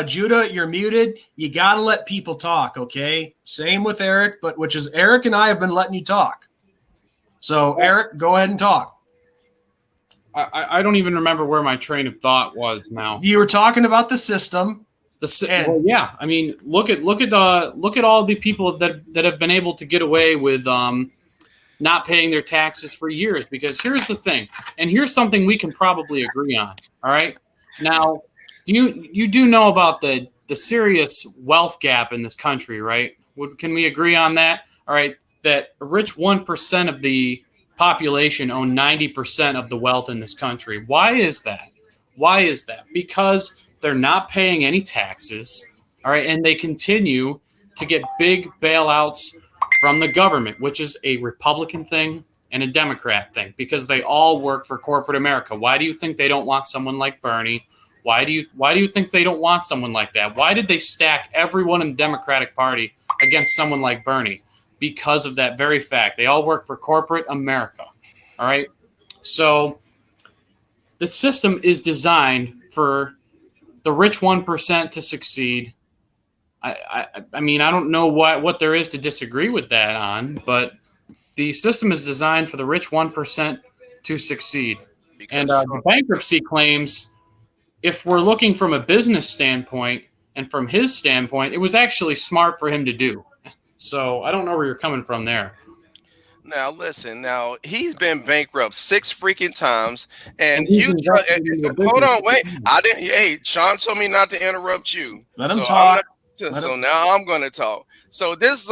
Judah, you're muted. You got to let people talk, okay? Same with Eric, which is Eric and I have been letting you talk. So, Eric, go ahead and talk. I don't even remember where my train of thought was now. You were talking about the system. Well, yeah. I mean, look at all the people that have been able to get away with not paying their taxes for years. Because here's the thing, and here's something we can probably agree on. All right. Now, you do know about the serious wealth gap in this country, right? Can we agree on that? All right. That a rich 1% of the population own 90% of the wealth in this country. Why is that? Because they're not paying any taxes, all right, and they continue to get big bailouts from the government, which is a Republican thing and a Democrat thing, because they all work for corporate America. Why do you think they don't want someone like Bernie? Why do you think they don't want someone like that? Why did they stack everyone in the Democratic Party against someone like Bernie? Because of that very fact. They all work for corporate America, all right? So the system is designed for the rich 1% to succeed. I mean, I don't know what there is to disagree with that on, but the system is designed for the rich 1% to succeed. And the bankruptcy claims, if we're looking from a business standpoint and from his standpoint, it was actually smart for him to do. So I don't know where you're coming from there. Now listen. Now he's been bankrupt 6 freaking times, and hold on, wait. I didn't. Hey, Sean told me not to interrupt you. Let him talk. So now I'm going to talk. So this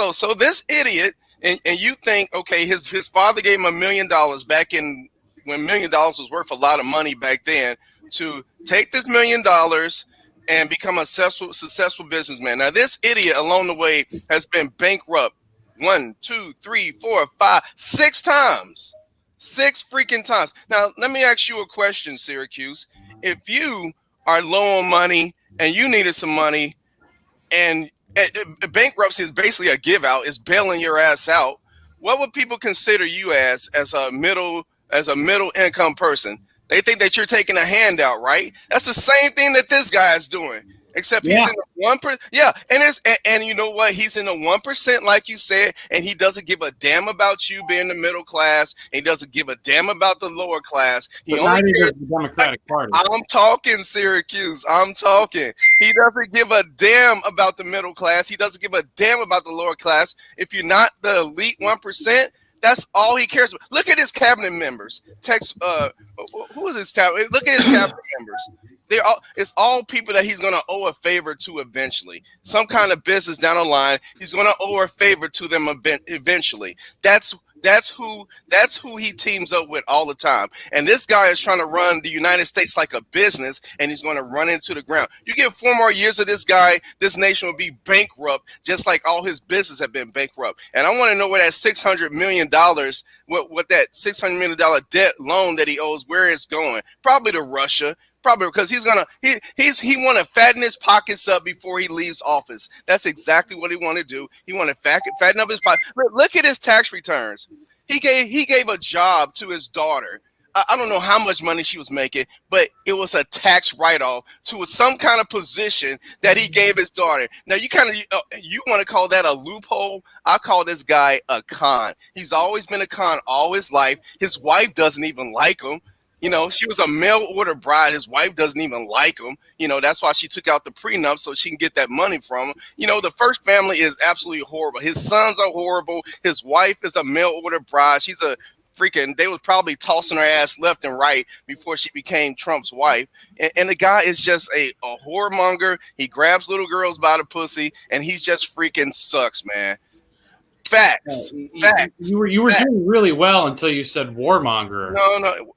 idiot, and you think okay, his father gave him $1 million back in when $1 million was worth a lot of money back then to take this $1 million and become a successful businessman. Now this idiot along the way has been bankrupt 1, 2, 3, 4, 5, 6 times. 6 freaking times. Now, let me ask you a question, Syracuse. If you are low on money and you needed some money, and bankruptcy is basically a give out, is bailing your ass out, what would people consider you as a middle income person? They think that you're taking a handout, right? That's the same thing that this guy is doing, except he's in the 1%. Yeah, and you know what? He's in the 1%, like you said, and he doesn't give a damn about you being the middle class. And he doesn't give a damn about the lower class. He only cares the Democratic Party. I'm talking, Syracuse. I'm talking. He doesn't give a damn about the middle class. He doesn't give a damn about the lower class. If you're not the elite 1%, that's all he cares about. Look at his cabinet members. Who is his cabinet? Look at his cabinet members. It's all people that he's going to owe a favor to eventually. Some kind of business down the line, he's going to owe a favor to them eventually. That's who he teams up with all the time. And this guy is trying to run the United States like a business, and he's going to run into the ground. You give 4 more years of this guy, this nation will be bankrupt, just like all his business have been bankrupt. And I want to know where that $600 million, what that $600 million debt loan that he owes, where it's going. Probably to Russia. Probably because he want to fatten his pockets up before he leaves office. That's exactly what he want to do. He want to fatten up his pockets. Look at his tax returns. He gave a job to his daughter. I don't know how much money she was making, but it was a tax write-off to some kind of position that he gave his daughter. Now you want to call that a loophole? I call this guy a con. He's always been a con all his life. His wife doesn't even like him. You know, she was a mail order bride. His wife doesn't even like him. You know, that's why she took out the prenup so she can get that money from him. You know, the first family is absolutely horrible. His sons are horrible. His wife is a mail order bride. She's a freaking, they was probably tossing her ass left and right before she became Trump's wife. And the guy is just a whoremonger. He grabs little girls by the pussy, and he just freaking sucks, man. Facts. Facts. You were doing really well until you said warmonger. No.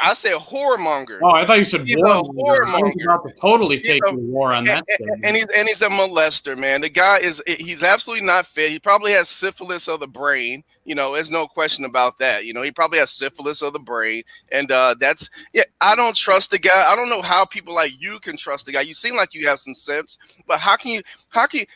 I said whoremonger. Oh, I thought you said he's whoremonger. I was about to totally take the war on that. And he's a molester, man. The guy he's absolutely not fit. He probably has syphilis of the brain. You know, there's no question about that. You know, he probably has syphilis of the brain. And I don't trust the guy. I don't know how people like you can trust the guy. You seem like you have some sense, but how can you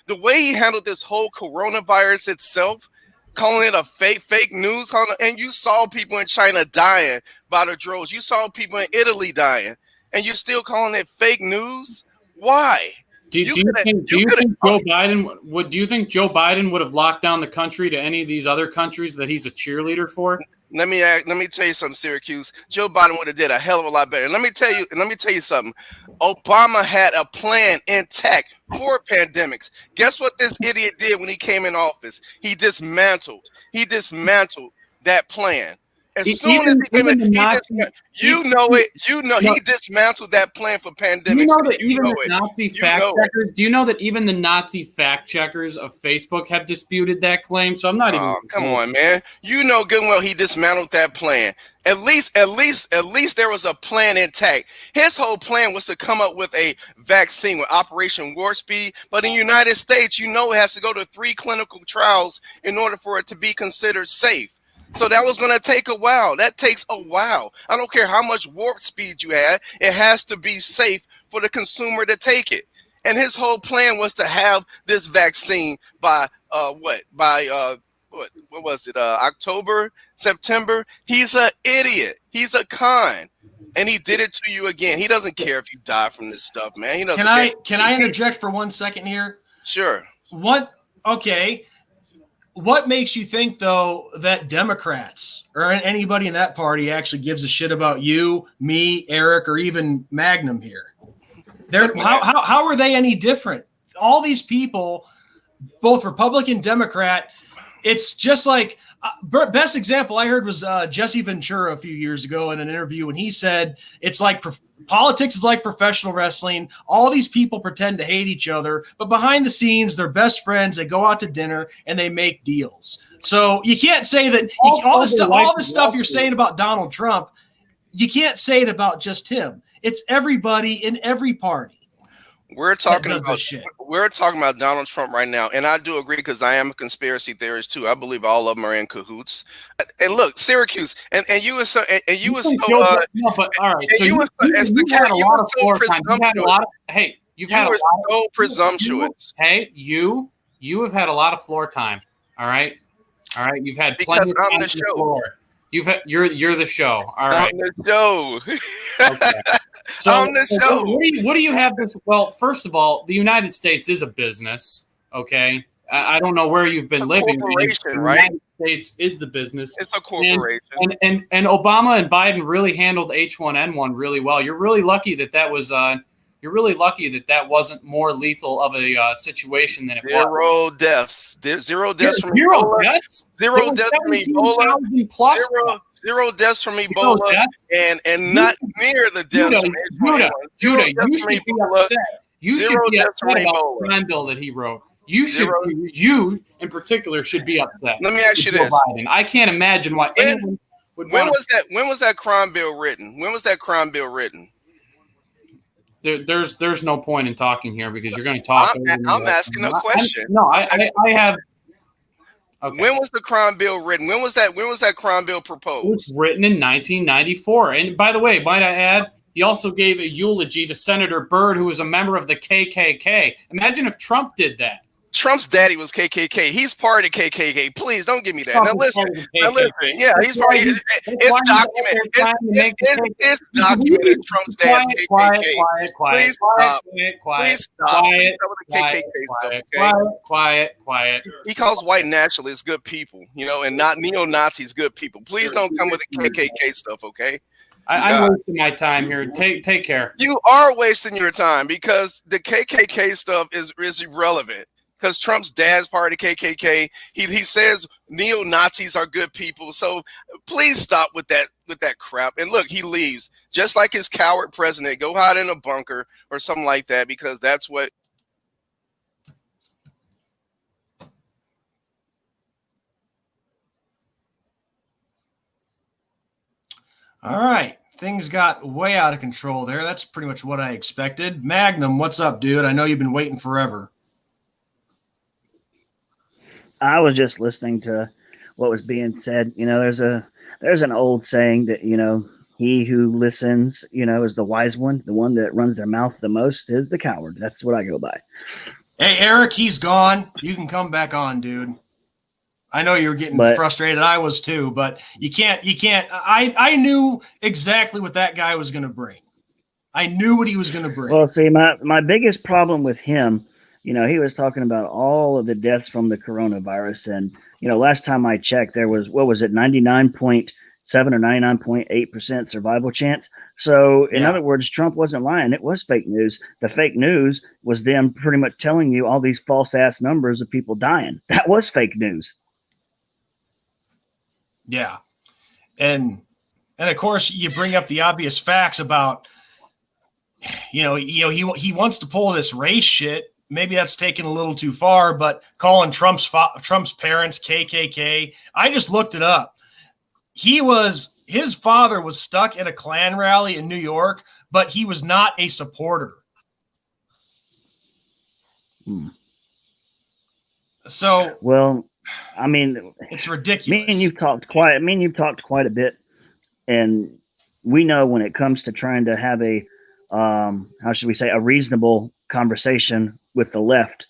the way he handled this whole coronavirus itself, calling it a fake news, and you saw people in China dying by the droves. You saw people in Italy dying, and you're still calling it fake news? Why? Do you think Joe Biden would have locked down the country to any of these other countries that he's a cheerleader for? Let me tell you something, Syracuse. Joe Biden would have did a hell of a lot better. And let me tell you something. Obama had a plan intact for pandemics. Guess what this idiot did when he came in office? He dismantled that plan. As soon as he came in, he dismantled that plan for pandemics. Do you know that even the Nazi fact checkers? Do you know that even the Nazi fact checkers of Facebook have disputed that claim? So I'm not even. Come on, man. You know good and well he dismantled that plan. At least there was a plan intact. His whole plan was to come up with a vaccine with Operation Warp Speed. But in the United States, you know it has to go to 3 clinical trials in order for it to be considered safe. So that was going to take a while. That takes a while. I don't care how much warp speed you had. It has to be safe for the consumer to take it. And his whole plan was to have this vaccine by October, September. He's an idiot. He's a con. And he did it to you again. He doesn't care if you die from this stuff, man. He doesn't care. Can I interject for 1 second here? Sure. Okay. What makes you think, though, that Democrats or anybody in that party actually gives a shit about you, me, Eric, or even Magnum here? How are they any different? All these people, both Republican, Democrat, it's just like best example I heard was Jesse Ventura a few years ago in an interview when he said it's like politics is like professional wrestling. All these people pretend to hate each other, but behind the scenes, they're best friends. They go out to dinner and they make deals. So you can't say that all this stuff you're saying about Donald Trump, you can't say it about just him. It's everybody in every party. We're talking does about this shit. we're talking about Donald Trump right now, and I do agree because I am a conspiracy theorist too. I believe all of them are in cahoots. And look, Syracuse, and you were so and you were so no, but all right. and So you were so, as you've had a you lot were of so floor time. You've had a presumptuous. lot of you've You had a were lot so of presumptuous. you have had a lot of floor time. All right. You've had plenty Because of I'm time the on show. floor. You're the show. All right. I'm the show. Okay. So I'm the show. what do you have this? Well, first of all, the United States is a business. Okay. I don't know where you've been living. Corporation, The right? United States is the business. It's a corporation. And Obama and Biden really handled H1N1 really well. You're really lucky that was you're really lucky that wasn't more lethal of a situation than it was. Zero deaths. Zero deaths from Zero Ebola. deaths. Zero deaths from Ebola. Plus Zero deaths from Ebola. And not near the deaths from H1N1. Judah, you should be upset. You should be upset about Ebola. the crime bill that he wrote. You in particular should be upset. Let me ask you this. Biden. I can't imagine why anyone would when was that crime bill written? When was that crime bill written? There's no point in talking here because you're going to talk. I'm asking a question. I have. Okay. When was the crime bill written? When was that crime bill proposed? It was written in 1994. And by the way, might I add, he also gave a eulogy to Senator Byrd, who was a member of the KKK. Imagine if Trump did that. Trump's daddy was KKK. He's part of the KKK. Please don't give me that. Now listen. Yeah, he's part of it's documented. It's documented. Trump's dad's KKK. Please stop. Please stop. Quiet. He calls white nationalists good people, and not neo-Nazis good people. Please don't come with the KKK stuff, okay? I'm wasting my time here. Take care. You are wasting your time because the KKK stuff is irrelevant. Because Trump's dad's part of the KKK, he says neo-Nazis are good people. So please stop with that crap. And look, he leaves just like his coward president. Go hide in a bunker or something like that because that's what. All right. Things got way out of control there. That's pretty much what I expected. Magnum, what's up, dude? I know you've been waiting forever. I was just listening to what was being said. There's an old saying that, he who listens, is the wise one. The one that runs their mouth the most is the coward. That's what I go by. Hey, Eric, he's gone. You can come back on, dude. I know you were getting frustrated. I was too, but you can't. I knew exactly what that guy was going to bring. I knew what he was going to bring. Well, see, my biggest problem with him, he was talking about all of the deaths from the coronavirus. And, last time I checked, there was, 99.7 or 99.8% survival chance. So, in other words, Trump wasn't lying. It was fake news. The fake news was them pretty much telling you all these false ass numbers of people dying. That was fake news. Yeah. And of course, you bring up the obvious facts about, he wants to pull this race shit. Maybe that's taken a little too far, but calling Trump's parents KKK, I just looked it up. His father was stuck at a Klan rally in New York, but he was not a supporter. So, well, I mean, it's ridiculous. Me and you've talked quite a bit, and we know when it comes to trying to have a, how should we say, a reasonable conversation with the left,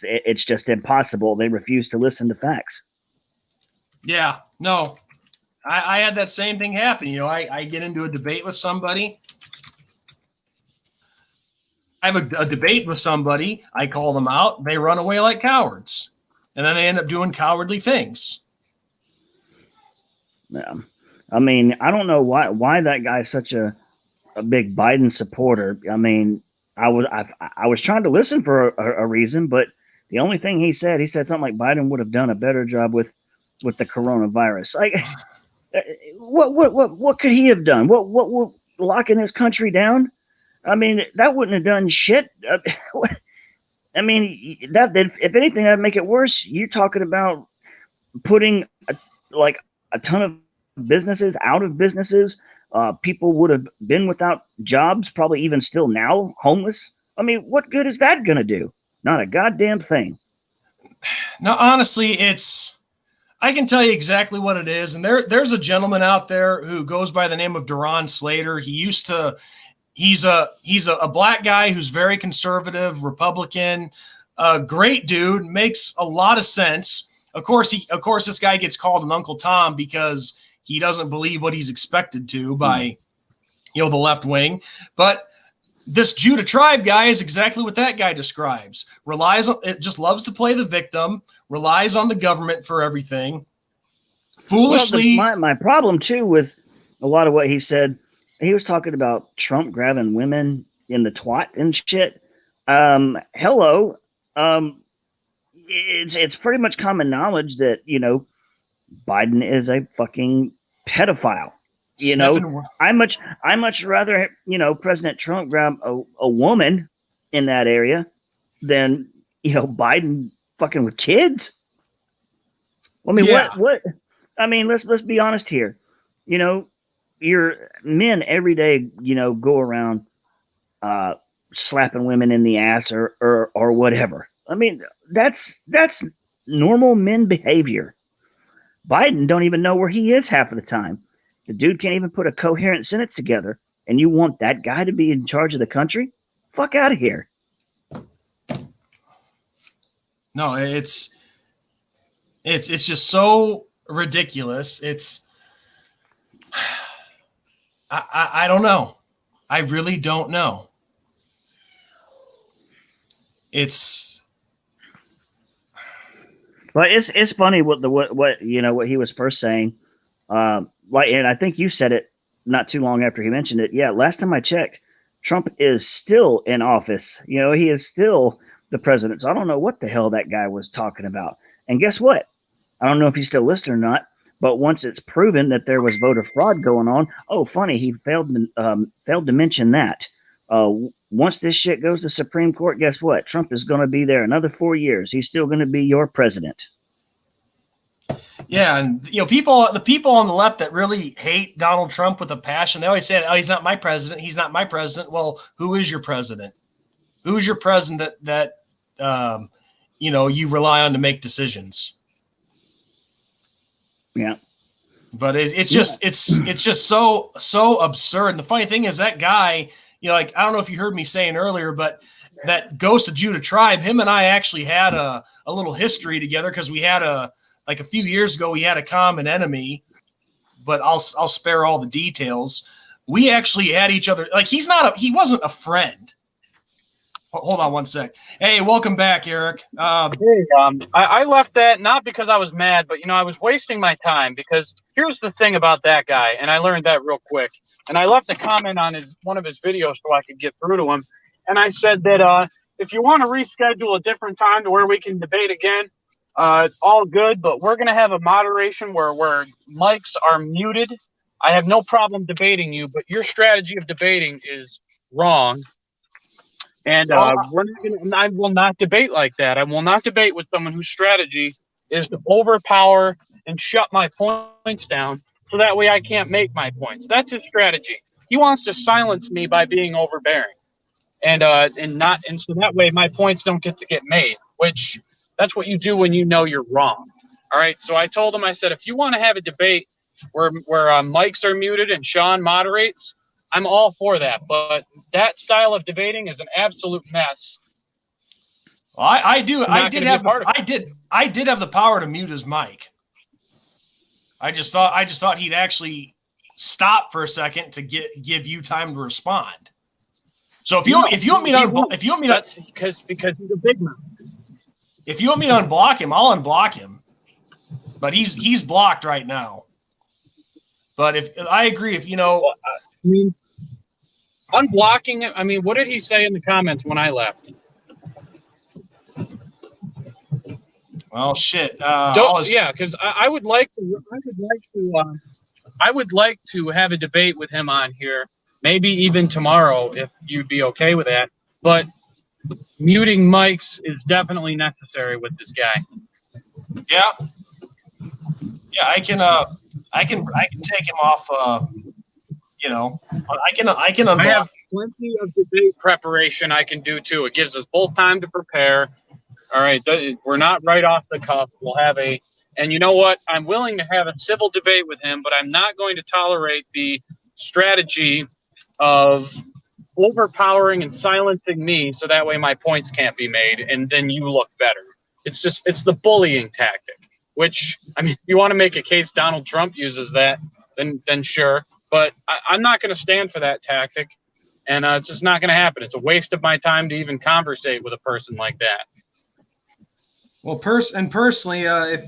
it's just impossible. They refuse to listen to facts. Yeah, no, I had that same thing happen. I get into a debate with somebody. I have a debate with somebody. I call them out. They run away like cowards. And then they end up doing cowardly things. Yeah. I mean, I don't know why that guy's such a big Biden supporter. I mean, I was trying to listen for a reason, but the only thing he said something like Biden would have done a better job with the coronavirus. Like, what could he have done? What locking this country down? I mean, that wouldn't have done shit. I mean, that if anything, that'd make it worse. You're talking about putting a ton of businesses out of businesses. People would have been without jobs, probably even still now homeless. I mean, what good is that going to do? Not a goddamn thing. No, honestly, I can tell you exactly what it is. And there's a gentleman out there who goes by the name of Duron Slater. He's a black guy who's very conservative, Republican, great dude, makes a lot of sense. Of course, this guy gets called an Uncle Tom because he doesn't believe what he's expected to by, the left wing. But this Judah Tribe guy is exactly what that guy describes. Just loves to play the victim, relies on the government for everything. Foolishly. Well, my problem too with a lot of what he said, he was talking about Trump grabbing women in the twat and shit. Hello. It's pretty much common knowledge that, Biden is a fucking pedophile. I much rather, President Trump grab a woman in that area than, Biden fucking with kids. I mean, yeah. what? I mean, let's be honest here. Your men every day, go around slapping women in the ass or whatever. I mean, that's normal men behavior. Biden don't even know where he is half of the time. The dude can't even put a coherent sentence together, and you want that guy to be in charge of the country? Fuck out of here. No, it's just so ridiculous. I don't know. I really don't know. Well, it's funny what he was first saying. And I think you said it not too long after he mentioned it. Yeah, last time I checked, Trump is still in office. He is still the president. So I don't know what the hell that guy was talking about. And guess what? I don't know if he's still listening or not. But once it's proven that there was voter fraud going on, funny, he failed to mention that. Once this shit goes to Supreme Court, guess what? Trump is going to be there another 4 years. He's still going to be your president. Yeah, and the people on the left that really hate Donald Trump with a passion, they always say, "Oh, he's not my president. He's not my president." Well, who is your president? Who is your president that you rely on to make decisions? Yeah. But it's just so absurd. And the funny thing is that guy, I don't know if you heard me saying earlier, but that Ghost of Judah Tribe, him and I actually had a little history together because we had a few years ago, we had a common enemy, but I'll spare all the details. We actually had each other. He wasn't a friend. Hold on one sec. Hey, welcome back, Eric. I left that not because I was mad, but I was wasting my time because here's the thing about that guy, and I learned that real quick. And I left a comment on one of his videos so I could get through to him. And I said that if you want to reschedule a different time to where we can debate again, all good, but we're going to have a moderation where mics are muted. I have no problem debating you, but your strategy of debating is wrong. And I will not debate like that. I will not debate with someone whose strategy is to overpower and shut my points down so that way I can't make my points. That's his strategy. He wants to silence me by being overbearing. And so that way my points don't get to get made, which that's what you do when you know you're wrong. All right. So I told him, I said, if you want to have a debate where mics are muted and Sean moderates, I'm all for that. But that style of debating is an absolute mess. Well, I did have the power to mute his mic. I just thought he'd actually stop for a second to give you time to respond. So if you want me to, that's because he's a big man. If you want me to unblock him, I'll unblock him. But he's blocked right now. But if I agree, unblocking him. I mean, what did he say in the comments when I left? Well, shit. Because I would like to have a debate with him on here, maybe even tomorrow if you'd be okay with that. But muting mics is definitely necessary with this guy. Yeah, I can take him off. I can unblock. plenty of debate preparation I can do too. It gives us both time to prepare. All right, we're not right off the cuff. We'll have and you know what? I'm willing to have a civil debate with him, but I'm not going to tolerate the strategy of overpowering and silencing me so that way my points can't be made and then you look better. It's the bullying tactic, which, I mean, if you want to make a case Donald Trump uses that, then sure. But I'm not going to stand for that tactic, and it's just not going to happen. It's a waste of my time to even conversate with a person like that. Well, personally, if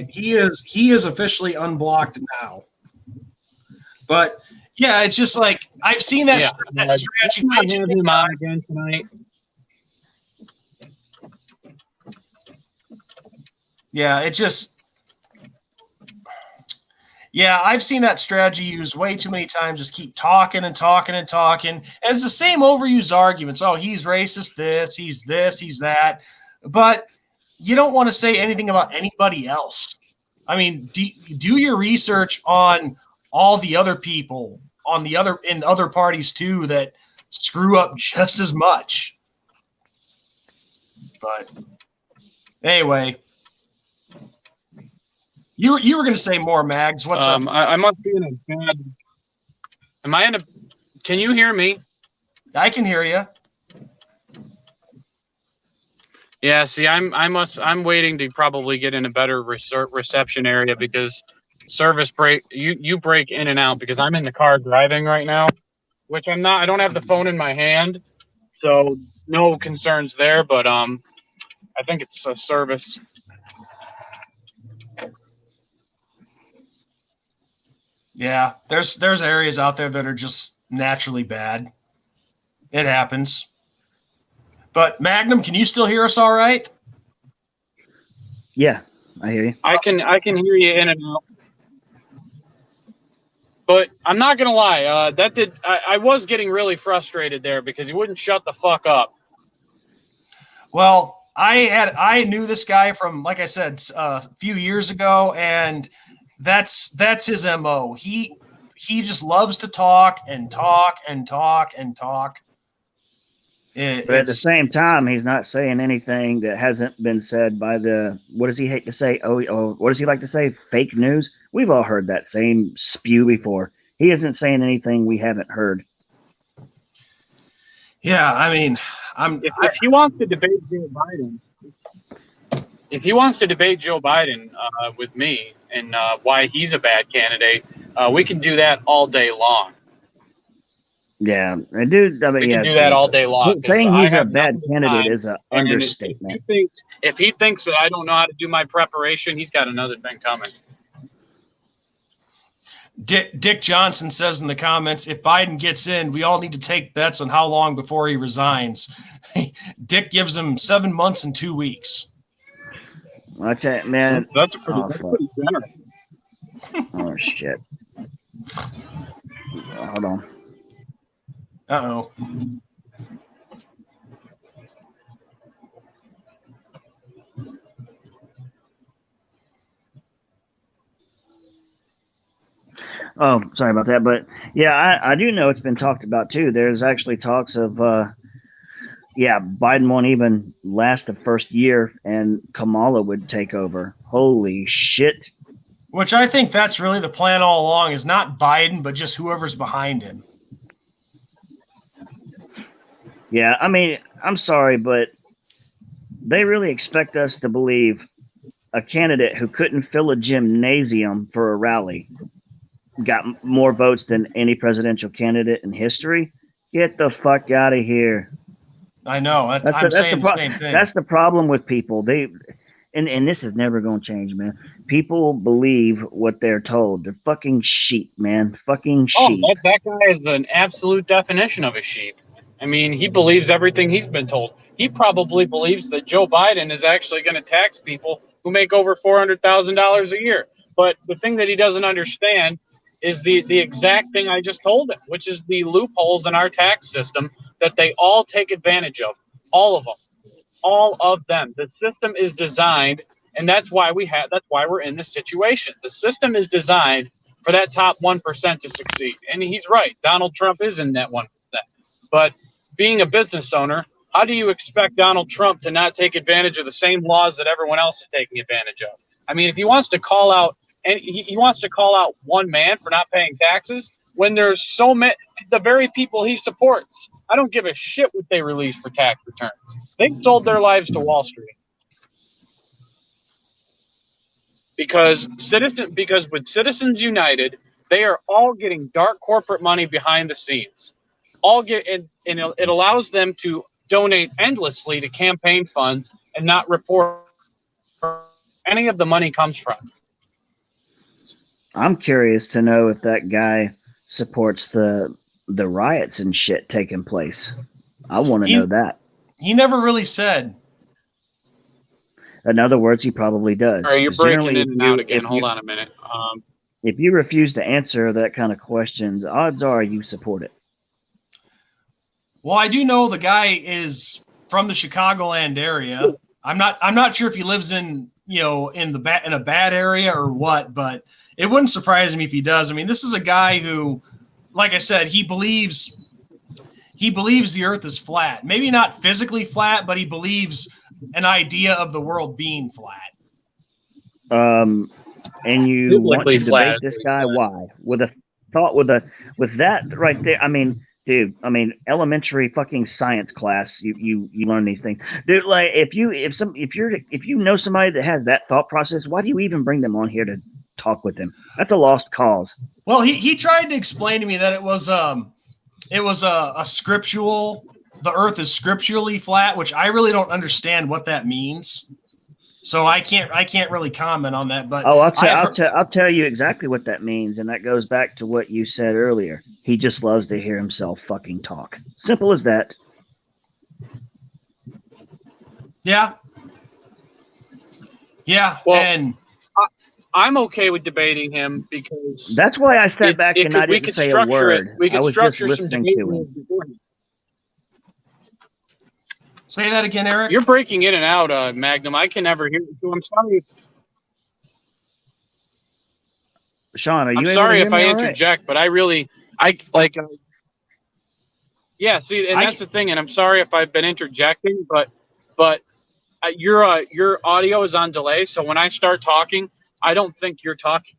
he is officially unblocked now, but yeah, it's just like I've seen that strategy. I have him on again tonight. Yeah, I've seen that strategy used way too many times. Just keep talking and talking and talking, and it's the same overused arguments. Oh, he's racist. He's that. But you don't want to say anything about anybody else. I mean, do your research on all the other people in other parties too that screw up just as much. But anyway, you were going to say more, Mags. What's up? I must be in a bad. Am I in a? Can you hear me? I can hear you. Yeah, see, I'm waiting to probably get in a better reception area because service break. You break in and out because I'm in the car driving right now, which I'm not. I don't have the phone in my hand, so no concerns there. But I think it's a service. Yeah, there's areas out there that are just naturally bad. It happens. But Magnum, can you still hear us all right? Yeah, I hear you. I can hear you in and out. But I'm not gonna lie, I was getting really frustrated there because he wouldn't shut the fuck up. Well, I knew this guy from, like I said, a few years ago, and that's his MO. He just loves to talk and talk and talk and talk. But at the same time, he's not saying anything that hasn't been said by what does he hate to say? Oh, what does he like to say? Fake news? We've all heard that same spew before. He isn't saying anything we haven't heard. Yeah, I mean, if he wants to debate Joe Biden, with me and why he's a bad candidate, we can do that all day long. Yeah, I do. I mean, we can do that all day long. Saying he's a bad candidate is an understatement. If he thinks that I don't know how to do my preparation, he's got another thing coming. Dick Johnson says in the comments, if Biden gets in, we all need to take bets on how long before he resigns. Dick gives him 7 months and 2 weeks. Watch that, man. That's pretty generous. Oh, shit. Hold on. Uh-oh. Oh, sorry about that. But yeah, I do know it's been talked about too. There's actually talks of, Biden won't even last the first year and Kamala would take over. Holy shit. Which I think that's really the plan all along, is not Biden, but just whoever's behind him. Yeah, I mean, I'm sorry, but they really expect us to believe a candidate who couldn't fill a gymnasium for a rally got more votes than any presidential candidate in history. Get the fuck out of here. I know. I'm saying the same thing. That's the problem with people. And this is never going to change, man. People believe what they're told. They're fucking sheep, man. Fucking sheep. Oh, that guy is an absolute definition of a sheep. I mean, he believes everything he's been told. He probably believes that Joe Biden is actually going to tax people who make over $400,000 a year. But the thing that he doesn't understand is the exact thing I just told him, which is the loopholes in our tax system that they all take advantage of. All of them. All of them. The system is designed, and that's why we're in this situation. The system is designed for that top 1% to succeed. And he's right. Donald Trump is in that 1%. But being a business owner, how do you expect Donald Trump to not take advantage of the same laws that everyone else is taking advantage of? I mean, if he wants to call out and he wants to call out one man for not paying taxes when there's so many, the very people he supports, I don't give a shit what they release for tax returns. They've sold their lives to Wall Street. Because with Citizens United, they are all getting dark corporate money behind the scenes. It allows them to donate endlessly to campaign funds and not report where any of the money comes from. I'm curious to know if that guy supports the riots and shit taking place. I want to know that. He never really said. In other words, he probably does. All right, you're breaking in and out again. Hold on a minute. If you refuse to answer that kind of questions, odds are you support it. Well, I do know the guy is from the Chicagoland area. I'm not sure if he lives in a bad area or what, but it wouldn't surprise me if he does. I mean, this is a guy who, like I said, he believes the earth is flat. Maybe not physically flat, but he believes an idea of the world being flat. And you want to debate this guy? Why? With that right there. I mean, dude. I mean, elementary fucking science class. You learn these things, dude. Like if you know somebody that has that thought process, why do you even bring them on here to talk with them? That's a lost cause. Well, he tried to explain to me that it was a scriptural. The earth is scripturally flat, which I really don't understand what that means. So I can't really comment on that. But I'll tell you exactly what that means, and that goes back to what you said earlier. He just loves to hear himself fucking talk. Simple as that. Yeah. Yeah. Well, and I'm okay with debating him because that's why I sat back and I didn't say a word. We could I was structure just some listening debate to him. Say that again, Eric. You're breaking in and out, Magnum. I can never hear you. I'm sorry. Sean, are you? I'm sorry if I right? interject, but yeah. See, and that's the thing. And I'm sorry if I've been interjecting, but your audio is on delay. So when I start talking, I don't think you're talking.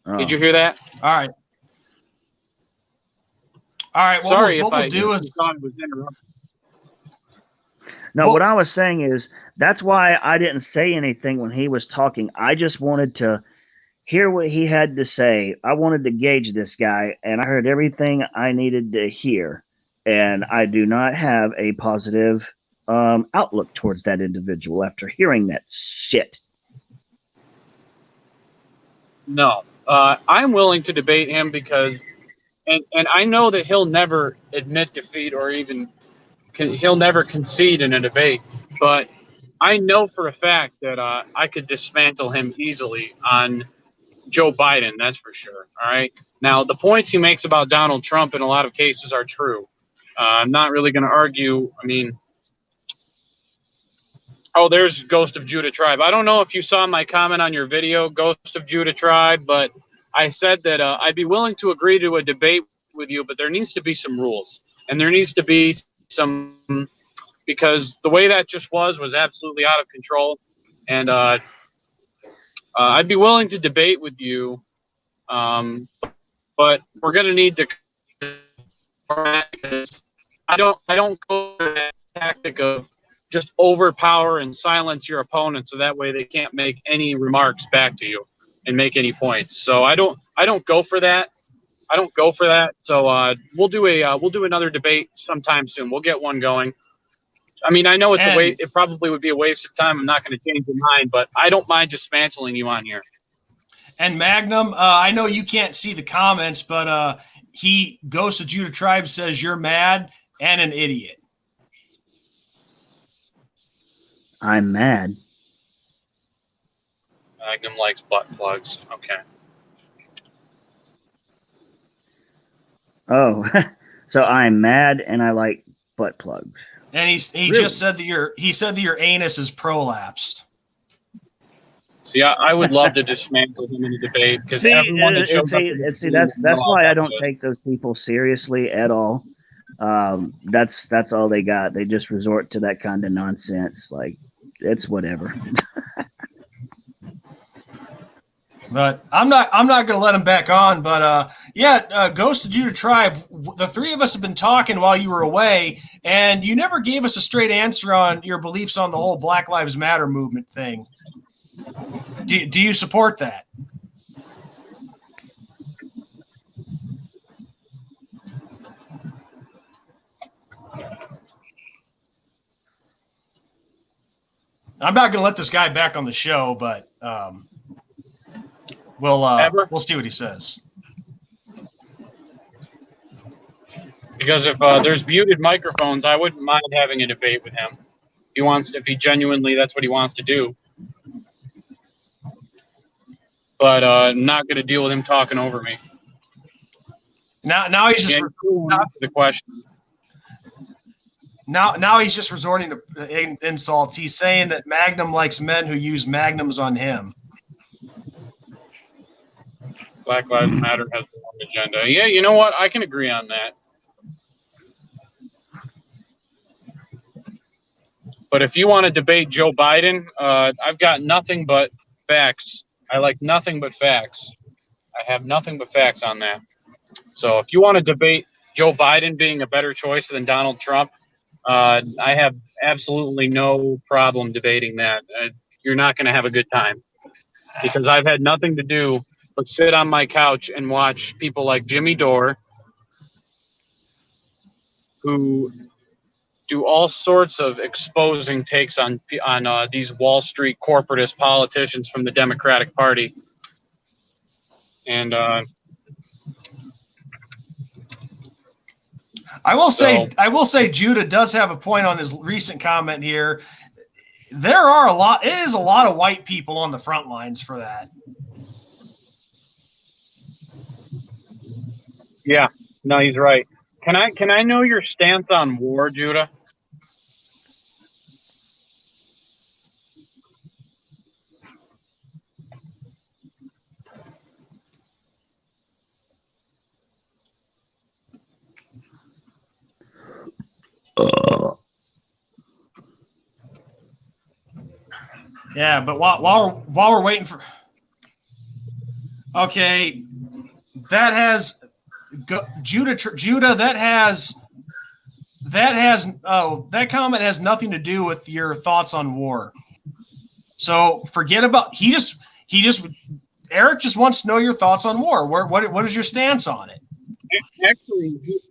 Oh. Did you hear that? All right. Sorry what if we'll do is thought it was interrupted. No, what I was saying is that's why I didn't say anything when he was talking. I just wanted to hear what he had to say. I wanted to gauge this guy, and I heard everything I needed to hear. And I do not have a positive outlook towards that individual after hearing that shit. No, I'm willing to debate him because, and I know that he'll never admit defeat or even he'll never concede in a debate. But I know for a fact that I could dismantle him easily on Joe Biden. That's for sure. All right. Now, the points he makes about Donald Trump in a lot of cases are true. I'm not really going to argue. I mean, oh, there's Ghost of Judah Tribe. I don't know if you saw my comment on your video, Ghost of Judah Tribe, but I said that I'd be willing to agree to a debate with you, but there needs to be some rules. And there needs to be some, because the way that just was absolutely out of control. And I'd be willing to debate with you, but we're going to need to. I don't go for that tactic of just overpower and silence your opponent so that way they can't make any remarks back to you and make any points. So I don't go for that. I don't go for that. So we'll do another debate sometime soon. We'll get one going. I mean, I know it probably would be a waste of time. I'm not going to change your mind, but I don't mind dismantling you on here. And Magnum, I know you can't see the comments, but Ghost of Judah Tribe says you're mad and an idiot. I'm mad. Magnum likes butt plugs. Okay. Oh, so I'm mad and I like butt plugs. And he Really? just said that your anus is prolapsed. See, I would love to dismantle him in a debate because everyone that shows up. That's why I don't take those people seriously at all. That's all they got. They just resort to that kind of nonsense. Like, it's whatever. But I'm not going to let him back on. But Ghost of Judah Tribe, the three of us have been talking while you were away, and you never gave us a straight answer on your beliefs on the whole Black Lives Matter movement thing. Do you support that? I'm not going to let this guy back on the show, but we'll see what he says. Because if there's muted microphones, I wouldn't mind having a debate with him. If he genuinely, that's what he wants to do. But I'm not going to deal with him talking over me. Now he's just the question. Now he's just resorting to insults. He's saying that Magnum likes men who use magnums on him. Black Lives Matter has the wrong agenda. Yeah, you know what? I can agree on that. But if you want to debate Joe Biden, I've got nothing but facts. I like nothing but facts. I have nothing but facts on that. So if you want to debate Joe Biden being a better choice than Donald Trump, I have absolutely no problem debating that. You're not going to have a good time because I've had nothing to do but sit on my couch and watch people like Jimmy Dore, who do all sorts of exposing takes on these Wall Street corporatist politicians from the Democratic Party. And I will say Judah does have a point on his recent comment here. It is a lot of white people on the front lines for that. Yeah, no, he's right. Can I know your stance on war, Judah? Yeah, but while we're waiting for, okay, that has Judah. That comment has nothing to do with your thoughts on war. So forget about Eric just wants to know your thoughts on war. What is your stance on it?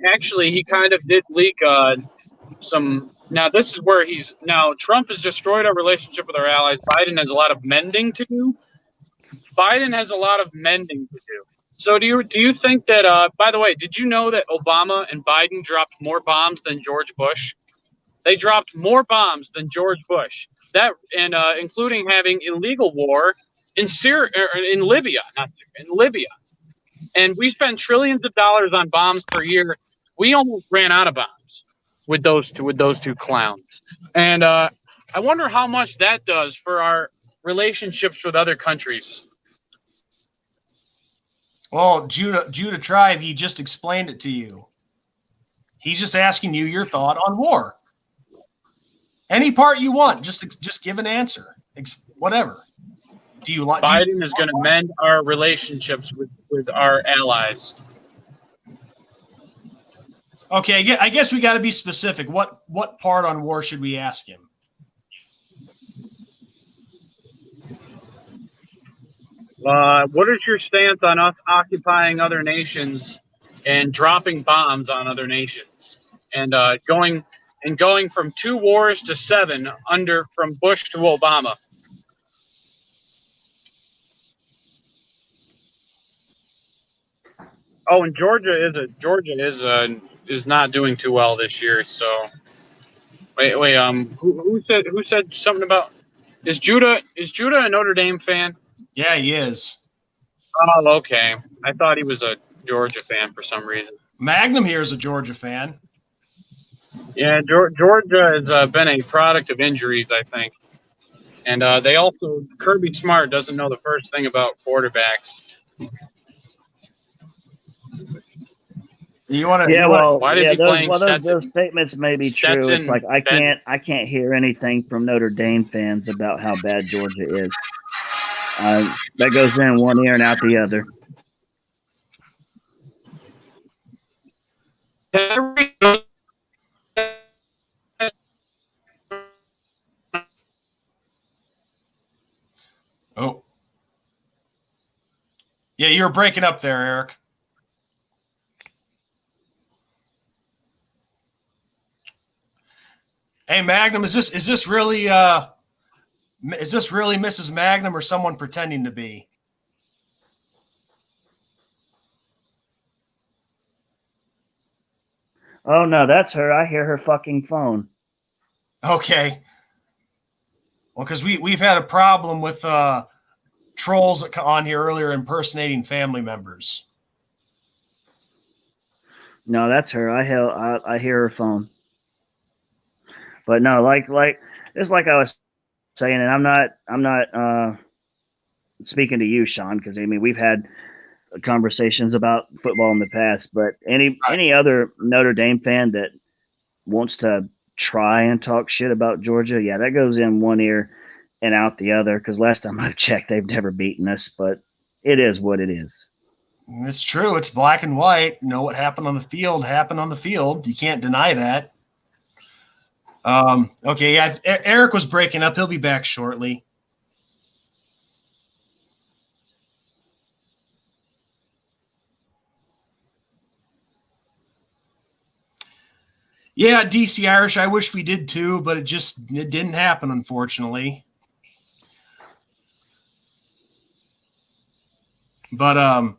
Actually, he kind of did leak some. Now this is where Trump has destroyed our relationship with our allies. Biden has a lot of mending to do. So do you think that? By the way, did you know that Obama and Biden dropped more bombs than George Bush? They dropped more bombs than George Bush. Including having illegal war in Libya. And we spend trillions of dollars on bombs per year. We almost ran out of bombs with those two clowns. And I wonder how much that does for our relationships with other countries. Well, Judah Tribe, he just explained it to you. He's just asking you your thought on war. Any part you want, just give an answer. Whatever. Do you like Biden is going to mend our relationships with our allies? Okay, I guess we got to be specific. What part on war should we ask him? What is your stance on us occupying other nations and dropping bombs on other nations and going from 2 wars to 7 from Bush to Obama? Oh, and Georgia is not doing too well this year. So wait, who said something about is Judah a Notre Dame fan? Yeah, he is. Oh, okay. I thought he was a Georgia fan for some reason. Magnum here is a Georgia fan. Yeah, Georgia has been a product of injuries, I think. And they also, Kirby Smart doesn't know the first thing about quarterbacks. You want to? Yeah, well, Why is yeah, he playing those Stetson? statements may be true. It's Stetson, like I can't hear anything from Notre Dame fans about how bad Georgia is. That goes in one ear and out the other. Oh, yeah, you were breaking up there, Eric. Hey, Magnum, is this really Mrs. Magnum or someone pretending to be? Oh no, that's her. I hear her fucking phone. Okay. Well, because we've had a problem with trolls on here earlier impersonating family members. No, that's her. I hear her phone. But no, like just like I was saying, and I'm not speaking to you, Sean, because I mean we've had conversations about football in the past. But any other Notre Dame fan that wants to try and talk shit about Georgia, yeah, that goes in one ear and out the other. Because last time I checked, they've never beaten us. But it is what it is. It's true. It's black and white. You know what happened on the field happened on the field. You can't deny that. Okay, yeah, Eric was breaking up. He'll be back shortly. Yeah, DC Irish. I wish we did too, but it didn't happen, unfortunately. But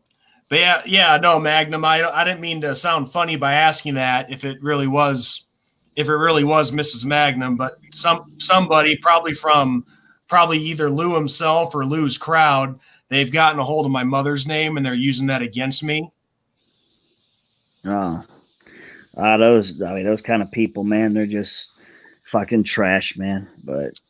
yeah, no, Magnum. I didn't mean to sound funny by asking that. If it really was Mrs. Magnum, but somebody probably either Lou himself or Lou's crowd, they've gotten a hold of my mother's name and they're using that against me. Oh, those kind of people, man, they're just fucking trash, man. But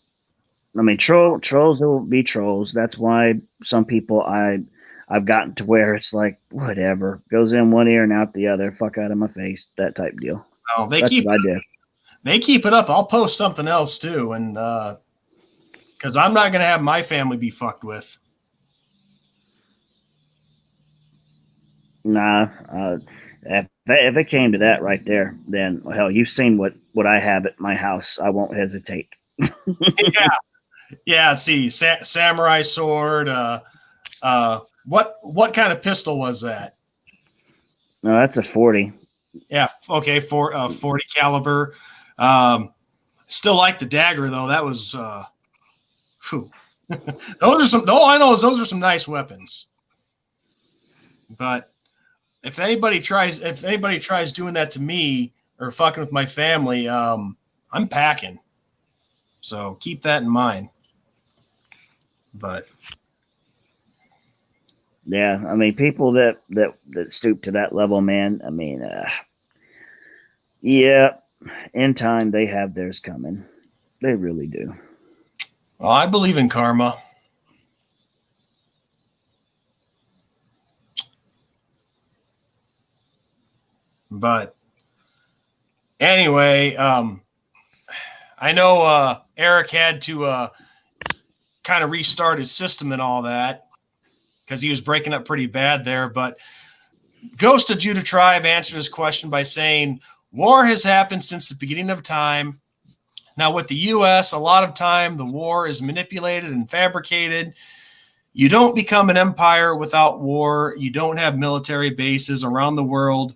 I mean, trolls will be trolls. That's why some people I've gotten to where it's like whatever, goes in one ear and out the other. Fuck out of my face, that type deal. Oh, That's what I do. They keep it up. I'll post something else too, and because I'm not gonna have my family be fucked with. Nah, if it came to that right there, then hell, you've seen what I have at my house. I won't hesitate. Yeah. See, samurai sword. What kind of pistol was that? No, that's a 40. Yeah. Okay. 40 caliber. Still like the dagger though. That was. Those are some. All I know is those are some nice weapons. But if anybody tries doing that to me or fucking with my family, I'm packing. So keep that in mind. But yeah, I mean, people that stoop to that level, man. I mean, yeah, in time they have theirs coming. They really do. well, I believe in karma. But anyway, I know Eric had to kind of restart his system and all that because he was breaking up pretty bad there. But Ghost of Judah Tribe answered his question by saying, war has happened since the beginning of time. Now, with the U.S., a lot of time the war is manipulated and fabricated. You don't become an empire without war. You don't have military bases around the world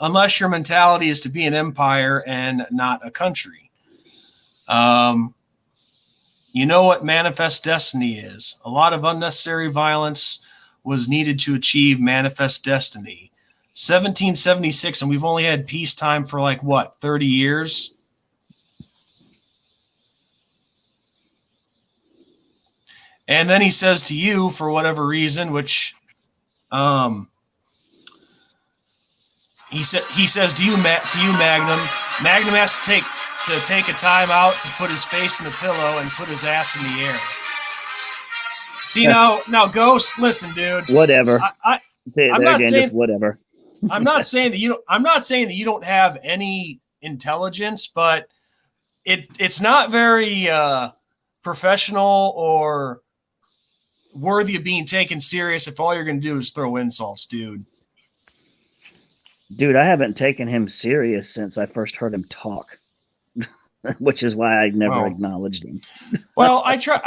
unless your mentality is to be an empire and not a country. You know what manifest destiny is. A lot of unnecessary violence was needed to achieve manifest destiny. 1776, and we've only had peacetime for 30 years? And then he says to you, for whatever reason, which he says to you, Magnum has to take to take a time out to put his face in the pillow and put his ass in the air. See, now, Ghost, listen, dude. Whatever. I'm not saying just whatever. I'm not saying that you don't have any intelligence, but it's not very professional or worthy of being taken serious if all you're going to do is throw insults, dude. Dude, I haven't taken him serious since I first heard him talk, which is why I never acknowledged him. Well, I try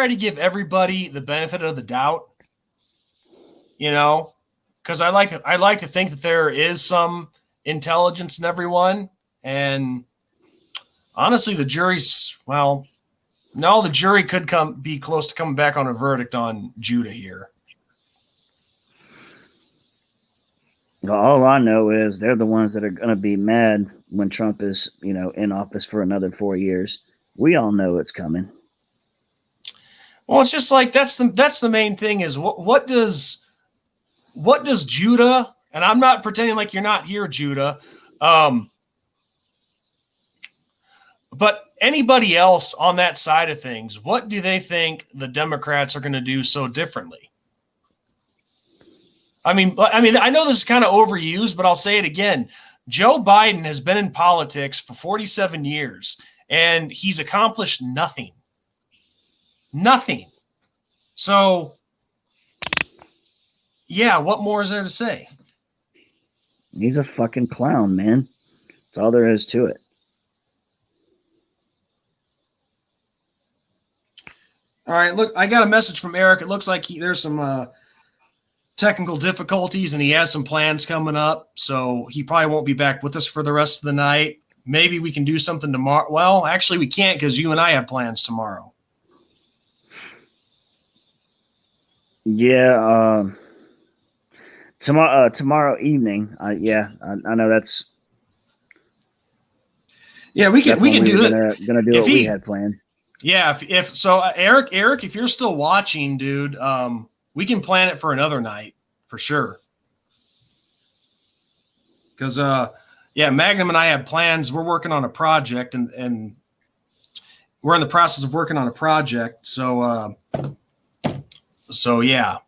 to give everybody the benefit of the doubt, you know, because I like to think that there is some intelligence in everyone, and honestly, the jury could be close to coming back on a verdict on Judah here. Well, all I know is they're the ones that are going to be mad when Trump is, in office for another 4 years. We all know it's coming. Well, it's just like that's the main thing is what does Judah, and I'm not pretending like you're not here, Judah, but anybody else on that side of things, what do they think the Democrats are going to do so differently? I mean, I know this is kind of overused, but I'll say it again. Joe Biden has been in politics for 47 years, and he's accomplished nothing. Nothing. So, yeah, what more is there to say? He's a fucking clown, man. That's all there is to it. All right, look, I got a message from Eric. It looks like there's some technical difficulties, and he has some plans coming up, so he probably won't be back with us for the rest of the night. Maybe we can do something tomorrow. Well, actually, we can't because you and I have plans tomorrow. Yeah, tomorrow evening. I know that's. Yeah, we can do that. Gonna do what we had planned. Yeah, if so, Eric, if you're still watching, dude, we can plan it for another night for sure. Because Magnum and I have plans. We're working on a project, and we're in the process of working on a project. So yeah.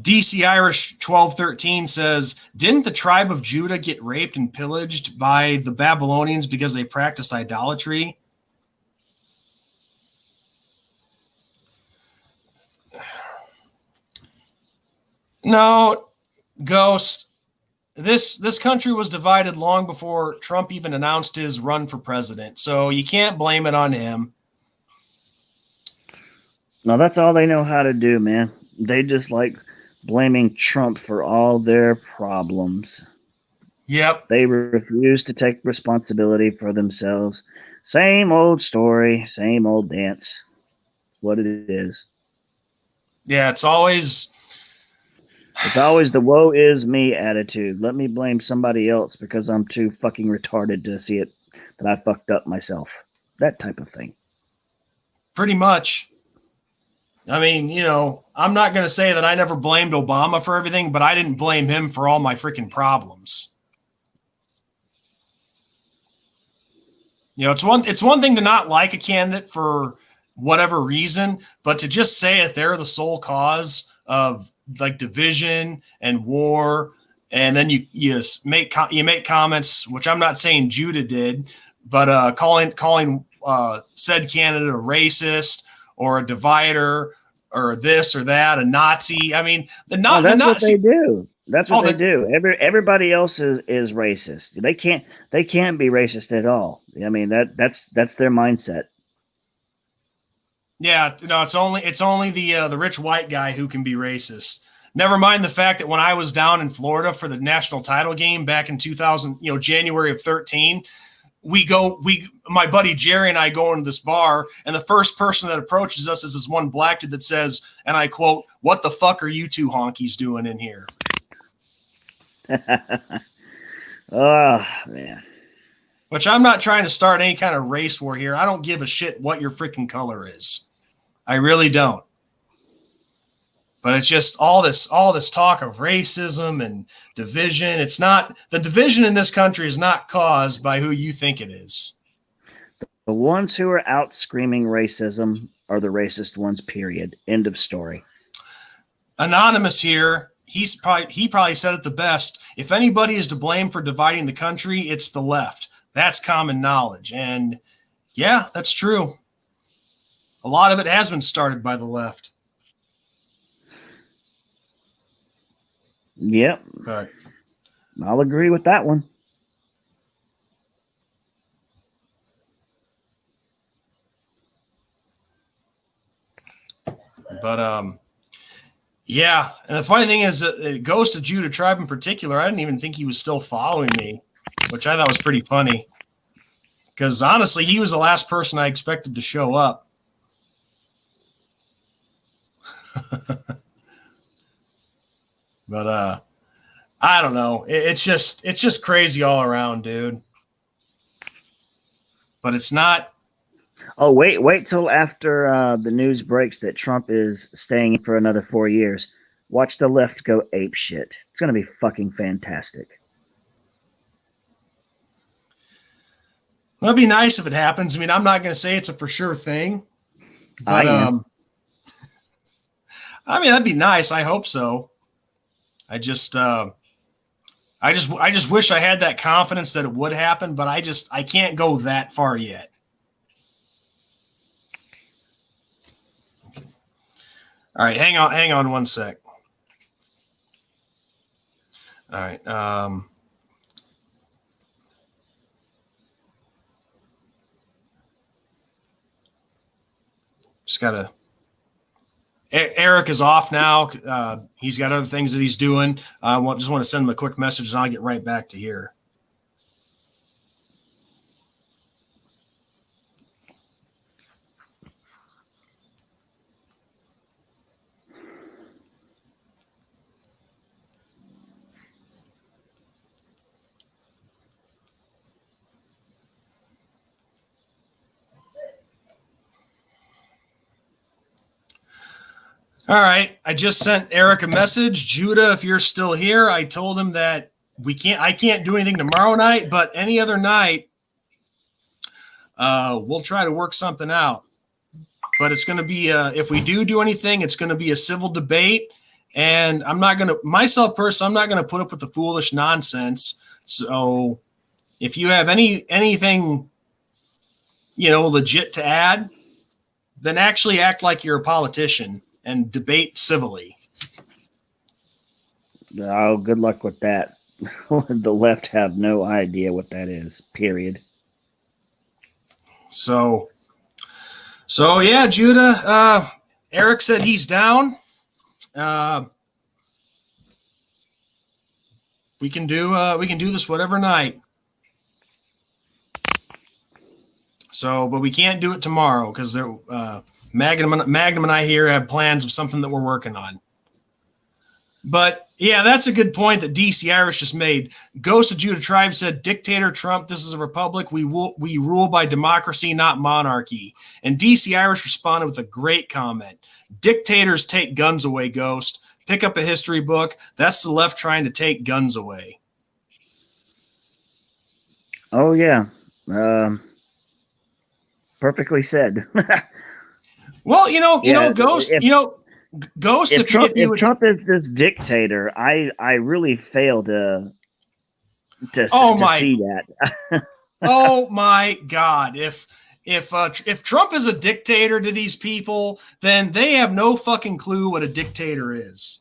DC Irish 1213 says, didn't the tribe of Judah get raped and pillaged by the Babylonians because they practiced idolatry? No, Ghost. This country was divided long before Trump even announced his run for president, so you can't blame it on him. No, that's all they know how to do, man. They just like blaming Trump for all their problems. Yep. They refuse to take responsibility for themselves. Same old story, same old dance. What it is. Yeah, it's always the woe is me attitude. Let me blame somebody else because I'm too fucking retarded to see it that I fucked up myself. That type of thing. Pretty much. I mean, I'm not going to say that I never blamed Obama for everything, but I didn't blame him for all my freaking problems. It's one thing to not like a candidate for whatever reason, but to just say that they're the sole cause of like division and war, and then you make comments, which I'm not saying Judah did, but calling said candidate a racist or a divider or this or that, a Nazi. I mean, that's Nazi, what they do. That's what they do. Everybody else is racist. They can't be racist at all. I mean, that's their mindset. Yeah, no, it's only the rich white guy who can be racist. Never mind the fact that when I was down in Florida for the national title game back in 2000, January of 13, my buddy Jerry and I go into this bar, and the first person that approaches us is this one black dude that says, and I quote, "What the fuck are you two honkies doing in here?" Oh, man. Which I'm not trying to start any kind of race war here. I don't give a shit what your freaking color is. I really don't. But it's just all this talk of racism and division. It's not, the division in this country is not caused by who you think it is. The ones who are out screaming racism are the racist ones, period. End of story. Anonymous here, he probably said it the best. If anybody is to blame for dividing the country, it's the left. That's common knowledge. And yeah, that's true. A lot of it has been started by the left. Yep. But I'll agree with that one. yeah. And the funny thing is that Ghost of Judah Tribe in particular, I didn't even think he was still following me, which I thought was pretty funny. Because honestly, he was the last person I expected to show up. But I don't know. It's just crazy all around, dude. But it's not. Oh, wait till after the news breaks that Trump is staying for another 4 years. Watch the left go ape shit. It's going to be fucking fantastic. That'd be nice if it happens. I mean, I'm not going to say it's a for sure thing, but I mean, that'd be nice. I hope so. I just wish I had that confidence that it would happen, but I can't go that far yet. All right, hang on one sec. All right. Just gotta. Eric is off now. He's got other things that he's doing. Just want to send him a quick message, and I'll get right back to here. All right. I just sent Eric a message. Judah, if you're still here, I told him that I can't do anything tomorrow night, but any other night, we'll try to work something out. But it's going to be, if we do anything, it's going to be a civil debate. And I'm not going to, myself personally, I'm not going to put up with the foolish nonsense. So if you have anything, legit to add, then actually act like you're a politician and debate civilly. Oh, good luck with that. The left have no idea what that is, period. So yeah, Judah, Eric said he's down. We can do this whatever night. So, but we can't do it tomorrow because Magnum and I here have plans of something that we're working on. But yeah, that's a good point that DC Irish just made. Ghost of Judah Tribe said, "Dictator Trump, this is a republic. We rule by democracy, not monarchy." And DC Irish responded with a great comment. "Dictators take guns away, Ghost. Pick up a history book. That's the left trying to take guns away." Oh yeah. Perfectly said. Well, Ghost, Ghost. If Trump is this dictator, I really fail to see that. Oh my God! If Trump is a dictator to these people, then they have no fucking clue what a dictator is.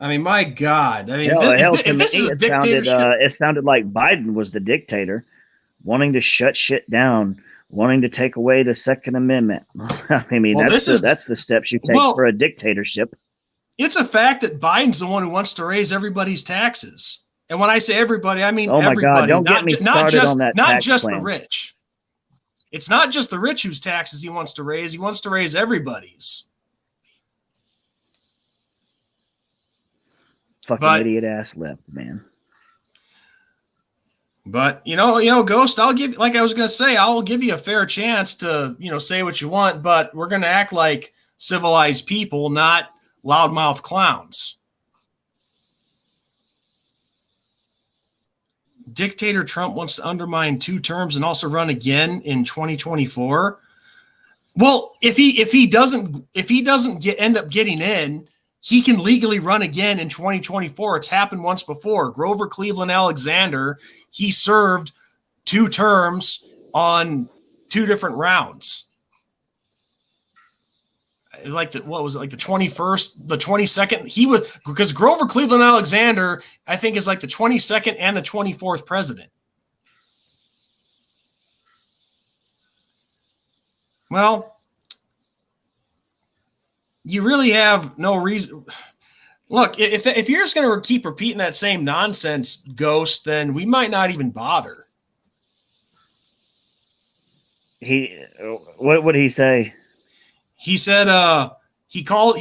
I mean, my God! I mean, it sounded like Biden was the dictator, wanting to shut shit down, wanting to take away the Second Amendment. I mean, that's the steps you take for a dictatorship. It's a fact that Biden's the one who wants to raise everybody's taxes, and when I say everybody, I mean everybody. God, don't get me started on that not tax just plan. The rich. It's not just the rich whose taxes he wants to raise. He wants to raise everybody's. Fucking idiot ass left, man. But Ghost, I'll give, like I was gonna say, I'll give you a fair chance to, say what you want, but we're gonna act like civilized people, not loudmouth clowns. Dictator Trump wants to undermine 2 terms and also run again in 2024. Well, if he doesn't end up getting in, he can legally run again in 2024. It's happened once before. Grover Cleveland Alexander, he served 2 terms on 2 different rounds. Like the 21st, the 22nd. He was, because Grover Cleveland Alexander, I think, is like the 22nd and the 24th president. Well, you really have no reason. Look, if you're just going to keep repeating that same nonsense, Ghost, then we might not even bother. What would he say? He said he called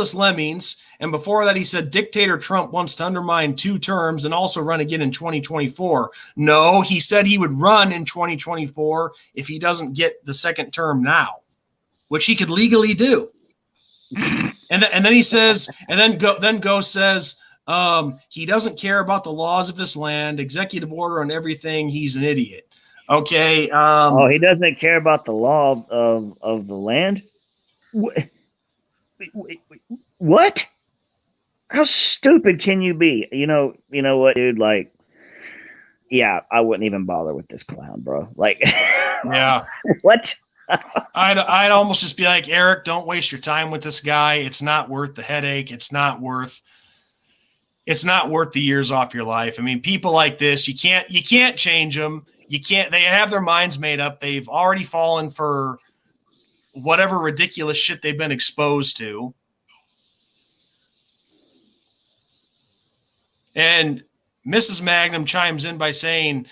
us lemmings, and before that he said Dictator Trump wants to undermine 2 terms and also run again in 2024. No, he said he would run in 2024 if he doesn't get the 2nd term now, which he could legally do. And then he says, then Ghost says he doesn't care about the laws of this land, executive order on everything. He's an idiot. Okay. He doesn't care about the law of the land. What? How stupid can you be? You know what, dude? Like, yeah, I wouldn't even bother with this clown, bro. Like, yeah. What? I'd almost just be like, Eric, don't waste your time with this guy. It's not worth the headache. It's not worth the years off your life. I mean, people like this, you can't change them. They have their minds made up. They've already fallen for whatever ridiculous shit they've been exposed to. And Mrs. Magnum chimes in by saying,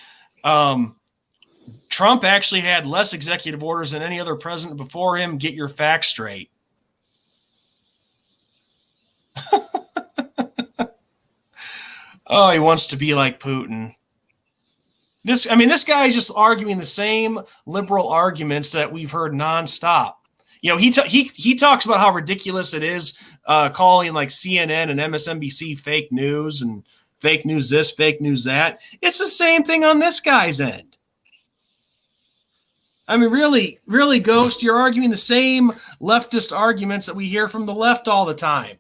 Trump actually had less executive orders than any other president before him. Get your facts straight. Oh, he wants to be like Putin. This guy is just arguing the same liberal arguments that we've heard nonstop. He talks about how ridiculous it is calling like CNN and MSNBC fake news and fake news this, fake news that. It's the same thing on this guy's end. I mean, really, Ghost, you're arguing the same leftist arguments that we hear from the left all the time.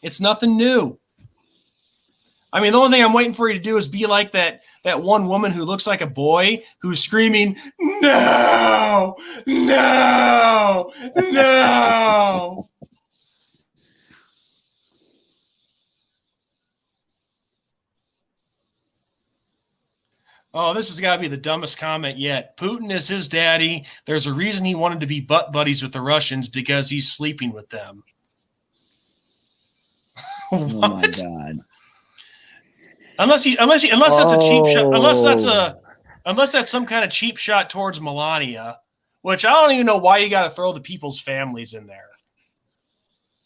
It's nothing new. I mean, the only thing I'm waiting for you to do is be like that one woman who looks like a boy who's screaming, no, no, no. Oh, this has got to be the dumbest comment yet. Putin is his daddy. There's a reason he wanted to be butt buddies with the Russians, because he's sleeping with them. Oh my God. Unless that's a cheap shot, unless that's some kind of cheap shot towards Melania, which I don't even know why you got to throw the people's families in there.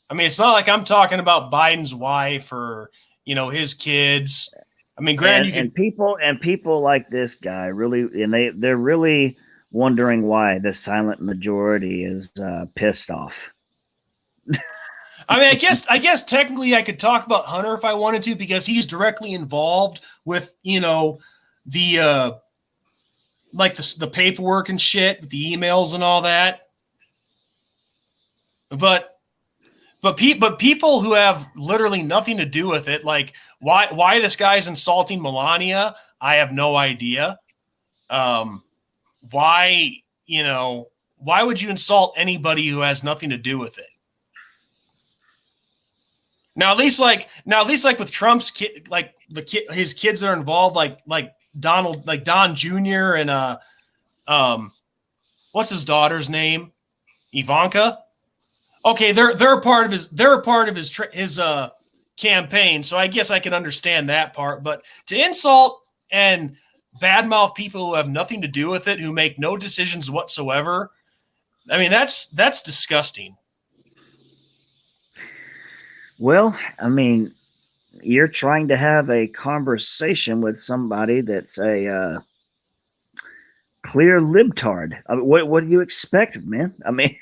I mean, it's not like I'm talking about Biden's wife or, his kids. I mean, granted, people like this guy really, and they're really wondering why the silent majority is pissed off. I mean, I guess technically I could talk about Hunter if I wanted to, because he's directly involved with, the paperwork and shit, the emails and all that. But people who have literally nothing to do with it, like why this guy's insulting Melania, I have no idea. Why would you insult anybody who has nothing to do with it? Now, at least like with Trump's kid, like his kids that are involved, like Don Jr. and what's his daughter's name? Ivanka. Okay, they're a part of his campaign, so I guess I can understand that part. But to insult and badmouth people who have nothing to do with it, who make no decisions whatsoever, I mean, that's disgusting. Well, I mean, you're trying to have a conversation with somebody that's a clear libtard. I mean, what do you expect, man? I mean,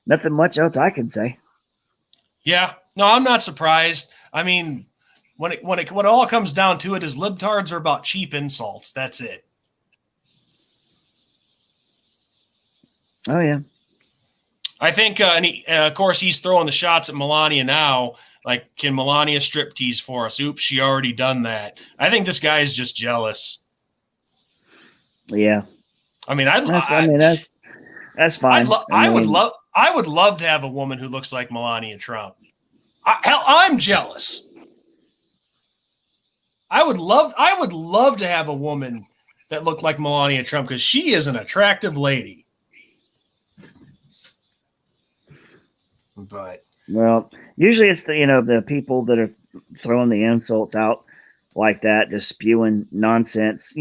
nothing much else I can say. Yeah, no, I'm not surprised. I mean, when it all comes down to it, is libtards are about cheap insults. That's it. Oh yeah. I think, of course, he's throwing the shots at Melania now. Like, can Melania strip tease for us? Oops, she already done that. I think this guy is just jealous. Yeah. I mean, that's fine. I would love to have a woman who looks like Melania Trump. Hell, I'm jealous. I would love to have a woman that looked like Melania Trump because she is an attractive lady. But well, usually it's the people that are throwing the insults out like that, just spewing nonsense.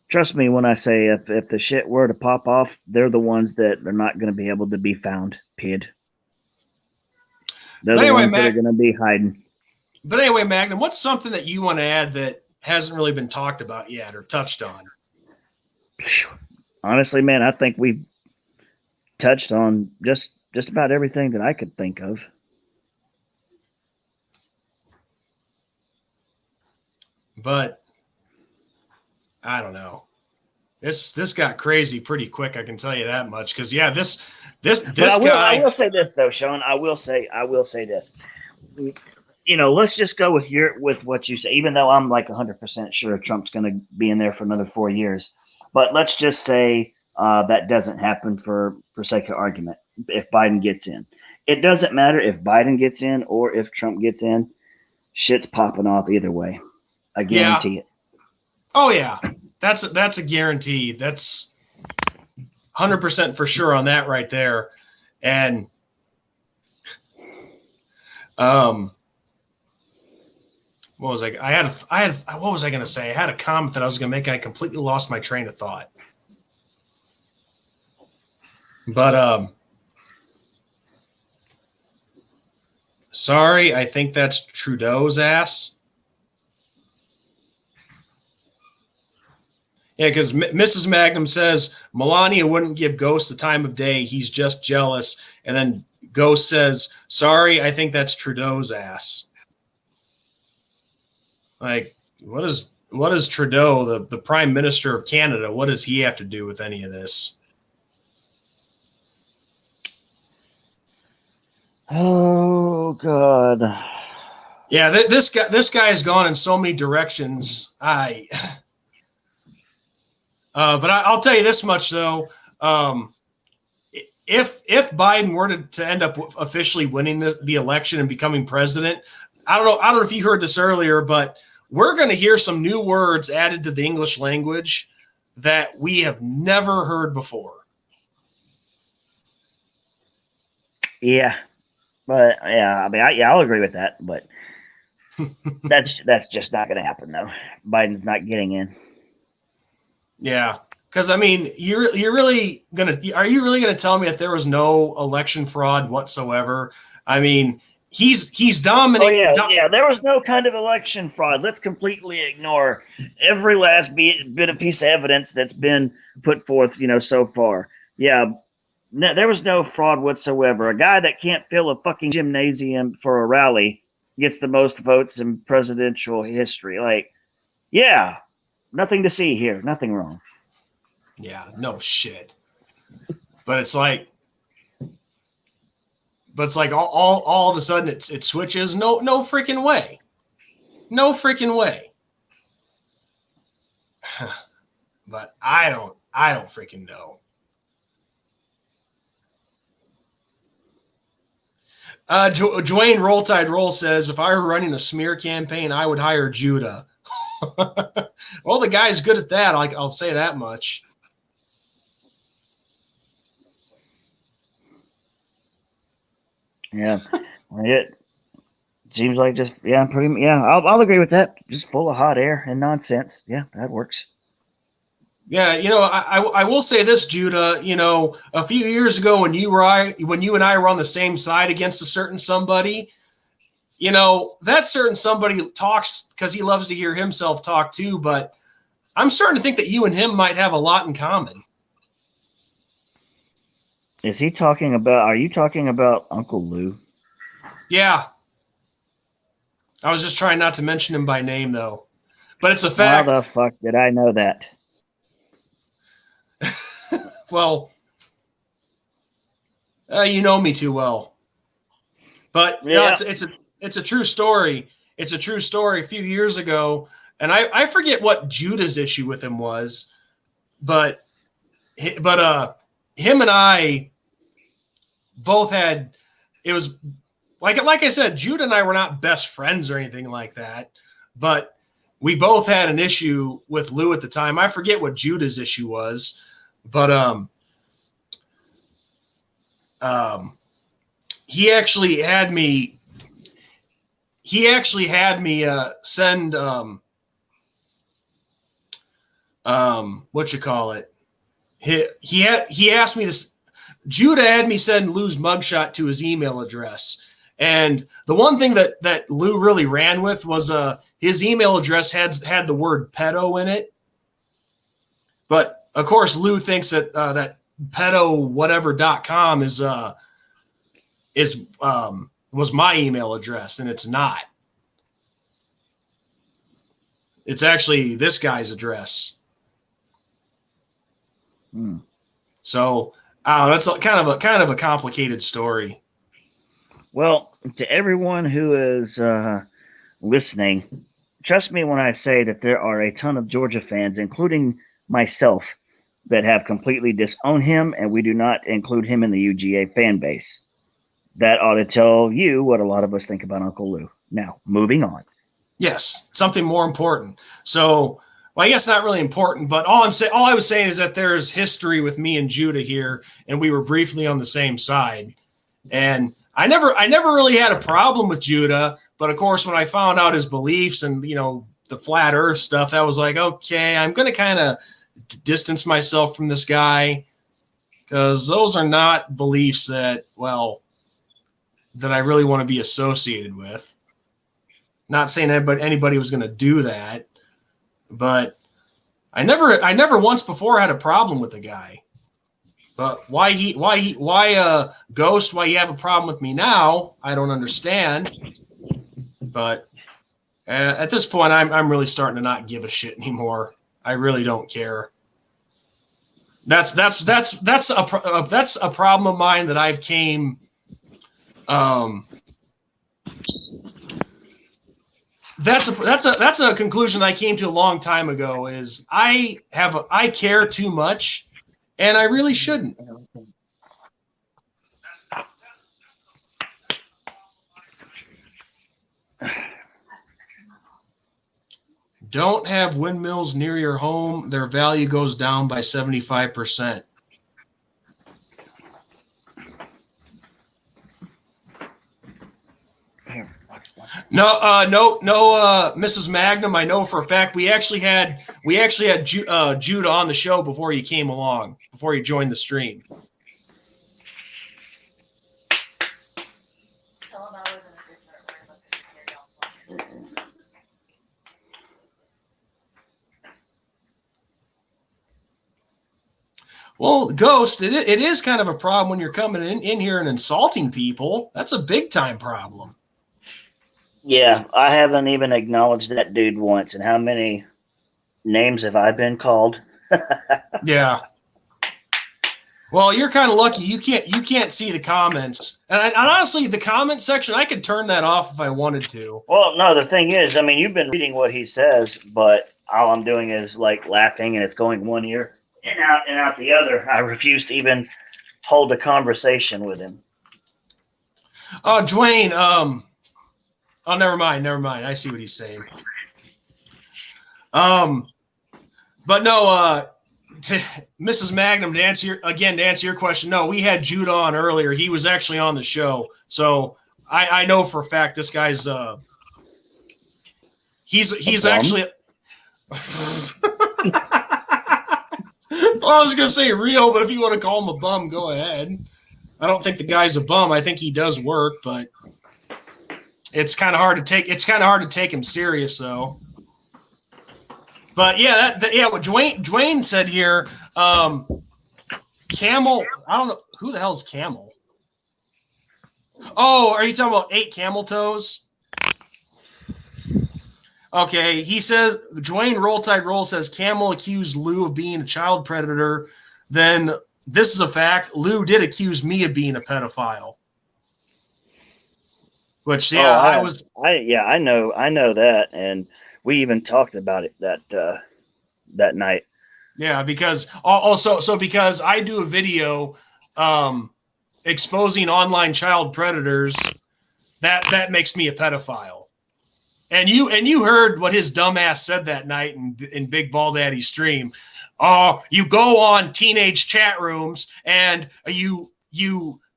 Trust me when I say if the shit were to pop off, they're the ones that are not going to be able to be found. Period. They're the ones that are going to be hiding. But anyway, Magnum, what's something that you want to add that hasn't really been talked about yet or touched on? Honestly, man, I think we've touched on just about everything that I could think of. But I don't know. This got crazy pretty quick. I can tell you that much. Because this guy. I will say this though, Sean. I will say this. Let's just go with what you say. Even though I'm like 100% sure Trump's going to be in there for another 4 years, but let's just say that doesn't happen for sake of argument. If Biden gets in, it doesn't matter if Biden gets in or if Trump gets in. Shit's popping off either way. I guarantee it. Oh yeah, that's a guarantee. That's 100% for sure on that right there. And what was I had what was I going to say? I had a comment that I was going to make. I completely lost my train of thought. But sorry, I think that's Trudeau's ass. Yeah, because Mrs. Magnum says Melania wouldn't give Ghost the time of day. He's just jealous. And then Ghost says, sorry, I think that's Trudeau's ass. Like, what is Trudeau, the Prime Minister of Canada, what does he have to do with any of this? Oh God. Yeah, this guy has gone in so many directions. But I'll tell you this much though: if Biden were to end up officially winning the election and becoming president, I don't know if you heard this earlier, but we're going to hear some new words added to the English language that we have never heard before. Yeah. But yeah, I mean, I'll agree with that. But that's just not going to happen, though. Biden's not getting in. Yeah, because I mean, are you really gonna tell me that there was no election fraud whatsoever? I mean, he's dominating. Oh yeah, there was no kind of election fraud. Let's completely ignore every last bit of piece of evidence that's been put forth, so far. Yeah. No, there was no fraud whatsoever. A guy that can't fill a fucking gymnasium for a rally gets the most votes in presidential history. Like, yeah, nothing to see here. Nothing wrong. Yeah, no shit. But it's like all of a sudden it switches. No freaking way. No freaking way. But I don't freaking know. Dwayne Roll Tide Roll says, if I were running a smear campaign, I would hire Judah. Well, the guy's good at that. I'll say that much. Yeah, it seems like I'll agree with that. Just full of hot air and nonsense. Yeah, that works. Yeah, I will say this, Judah. A few years ago when you and I were on the same side against a certain somebody, you know, that certain somebody talks because he loves to hear himself talk too, but I'm starting to think that you and him might have a lot in common. Is he talking about? Are you talking about Uncle Lou? Yeah. I was just trying not to mention him by name, though. But it's a fact. How the fuck did I know that? Well, you know me too well. But Yeah. no, it's a true story. It's a true story. A few years ago, and I forget what Judah's issue with him was, but him and I both had, it was like I said, Judah and I were not best friends or anything like that, but we both had an issue with Lou at the time. I forget what Judah's issue was, but he actually had me send what you call it. He asked me to. Judah had me send Lou's mugshot to his email address. And the one thing that Lou really ran with was his email address had the word pedo in it. But of course, Lou thinks that that pedowhatever.com was my email address, and it's not. It's actually this guy's address. So that's kind of a complicated story. Well, to everyone who is listening, trust me when I say that there are a ton of Georgia fans, including myself, that have completely disowned him, and we do not include him in the UGA fan base. That ought to tell you what a lot of us think about Uncle Lou. Now, moving on. Yes, something more important. So, well, I guess not really important, but all I was saying is that there's history with me and Judah here, and we were briefly on the same side. And I never really had a problem with Judah, but of course, when I found out his beliefs and, you know, the flat earth stuff, I was like, okay, I'm going to kind of distance myself from this guy, because those are not beliefs that I really want to be associated with. Not saying anybody was going to do that, but I never once before had a problem with the guy. But why Ghost, why you have a problem with me now, I don't understand. But at this point, I'm really starting to not give a shit anymore. I really don't care. That's a problem of mine that I've came. That's a conclusion I came to a long time ago. Is I care too much. And I really shouldn't. Don't have windmills near your home. Their value goes down by 75%. No, Mrs. Magnum. I know for a fact we actually had Judah on the show before you came along, before you joined the stream. Well, Ghost, it is kind of a problem when you're coming in here and insulting people. That's a big time problem. Yeah, I haven't even acknowledged that dude once. And how many names have I been called? Yeah. Well, you're kind of lucky. You can't see the comments. And honestly, the comment section, I could turn that off if I wanted to. Well, no, the thing is, I mean, you've been reading what he says, but all I'm doing is like laughing, and it's going one ear and out the other. I refuse to even hold a conversation with him. Oh, Dwayne, oh, never mind. I see what he's saying. But no, to Mrs. Magnum, to answer your question, no, we had Judah on earlier. He was actually on the show. So I know for a fact this guy's he's actually well, I was gonna say real, but if you want to call him a bum, go ahead. I don't think the guy's a bum. I think he does work, but It's kind of hard to take. It's kind of hard to take him serious, though. But yeah, what Dwayne said here. Camel. I don't know who the hell's Camel. Oh, are you talking about 8 camel toes? Okay, he says Dwayne Roll Tide Roll says Camel accused Lou of being a child predator. Then this is a fact. Lou did accuse me of being a pedophile. Which I know that, and we even talked about it that night. Yeah, because because I do a video exposing online child predators, that makes me a pedophile. And you heard what his dumbass said that night in Big Ball Daddy's stream. You go on teenage chat rooms and you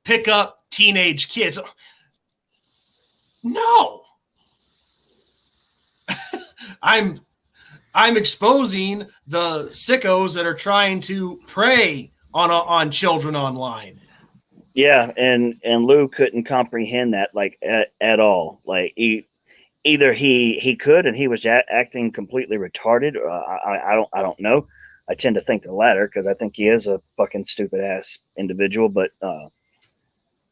pick up teenage kids. No. I'm exposing the sickos that are trying to prey on children online. Yeah, and Lou couldn't comprehend that at all. Like either he could and he was acting completely retarded. Or I don't know. I tend to think the latter because I think he is a fucking stupid ass individual. But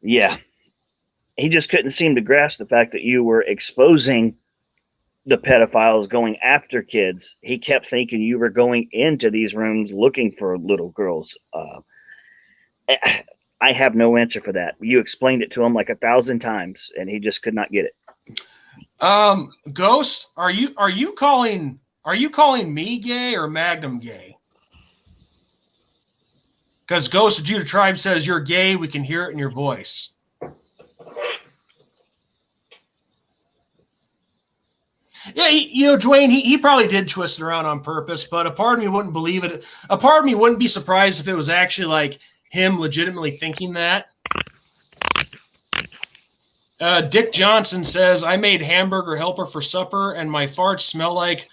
yeah, he just couldn't seem to grasp the fact that you were exposing the pedophiles going after kids. He kept thinking you were going into these rooms looking for little girls. I have no answer for that. You explained it to him like 1,000 times, and he just could not get it. Ghost, are you calling me gay or Magnum gay? Because Ghost of Judah Tribe says you're gay. We can hear it in your voice. Yeah, Dwayne, he probably did twist it around on purpose, but a part of me wouldn't believe it. A part of me wouldn't be surprised if it was actually like him legitimately thinking that. Dick Johnson says, I made hamburger helper for supper, and my farts smell like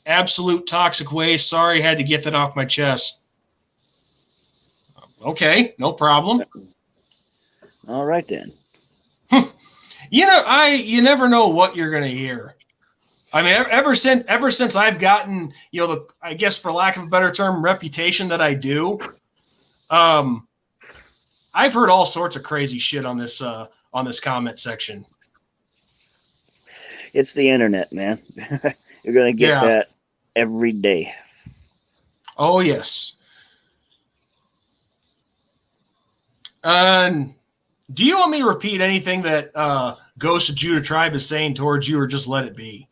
absolute toxic waste. Sorry, had to get that off my chest. Okay, no problem. All right, then. You never know what you're going to hear. I mean, ever since I've gotten, I guess for lack of a better term, reputation that I do, I've heard all sorts of crazy shit on this comment section. It's the internet, man. You're going to get that every day. Oh, yes. Do you want me to repeat anything that Ghost of Judah Tribe is saying towards you, or just let it be?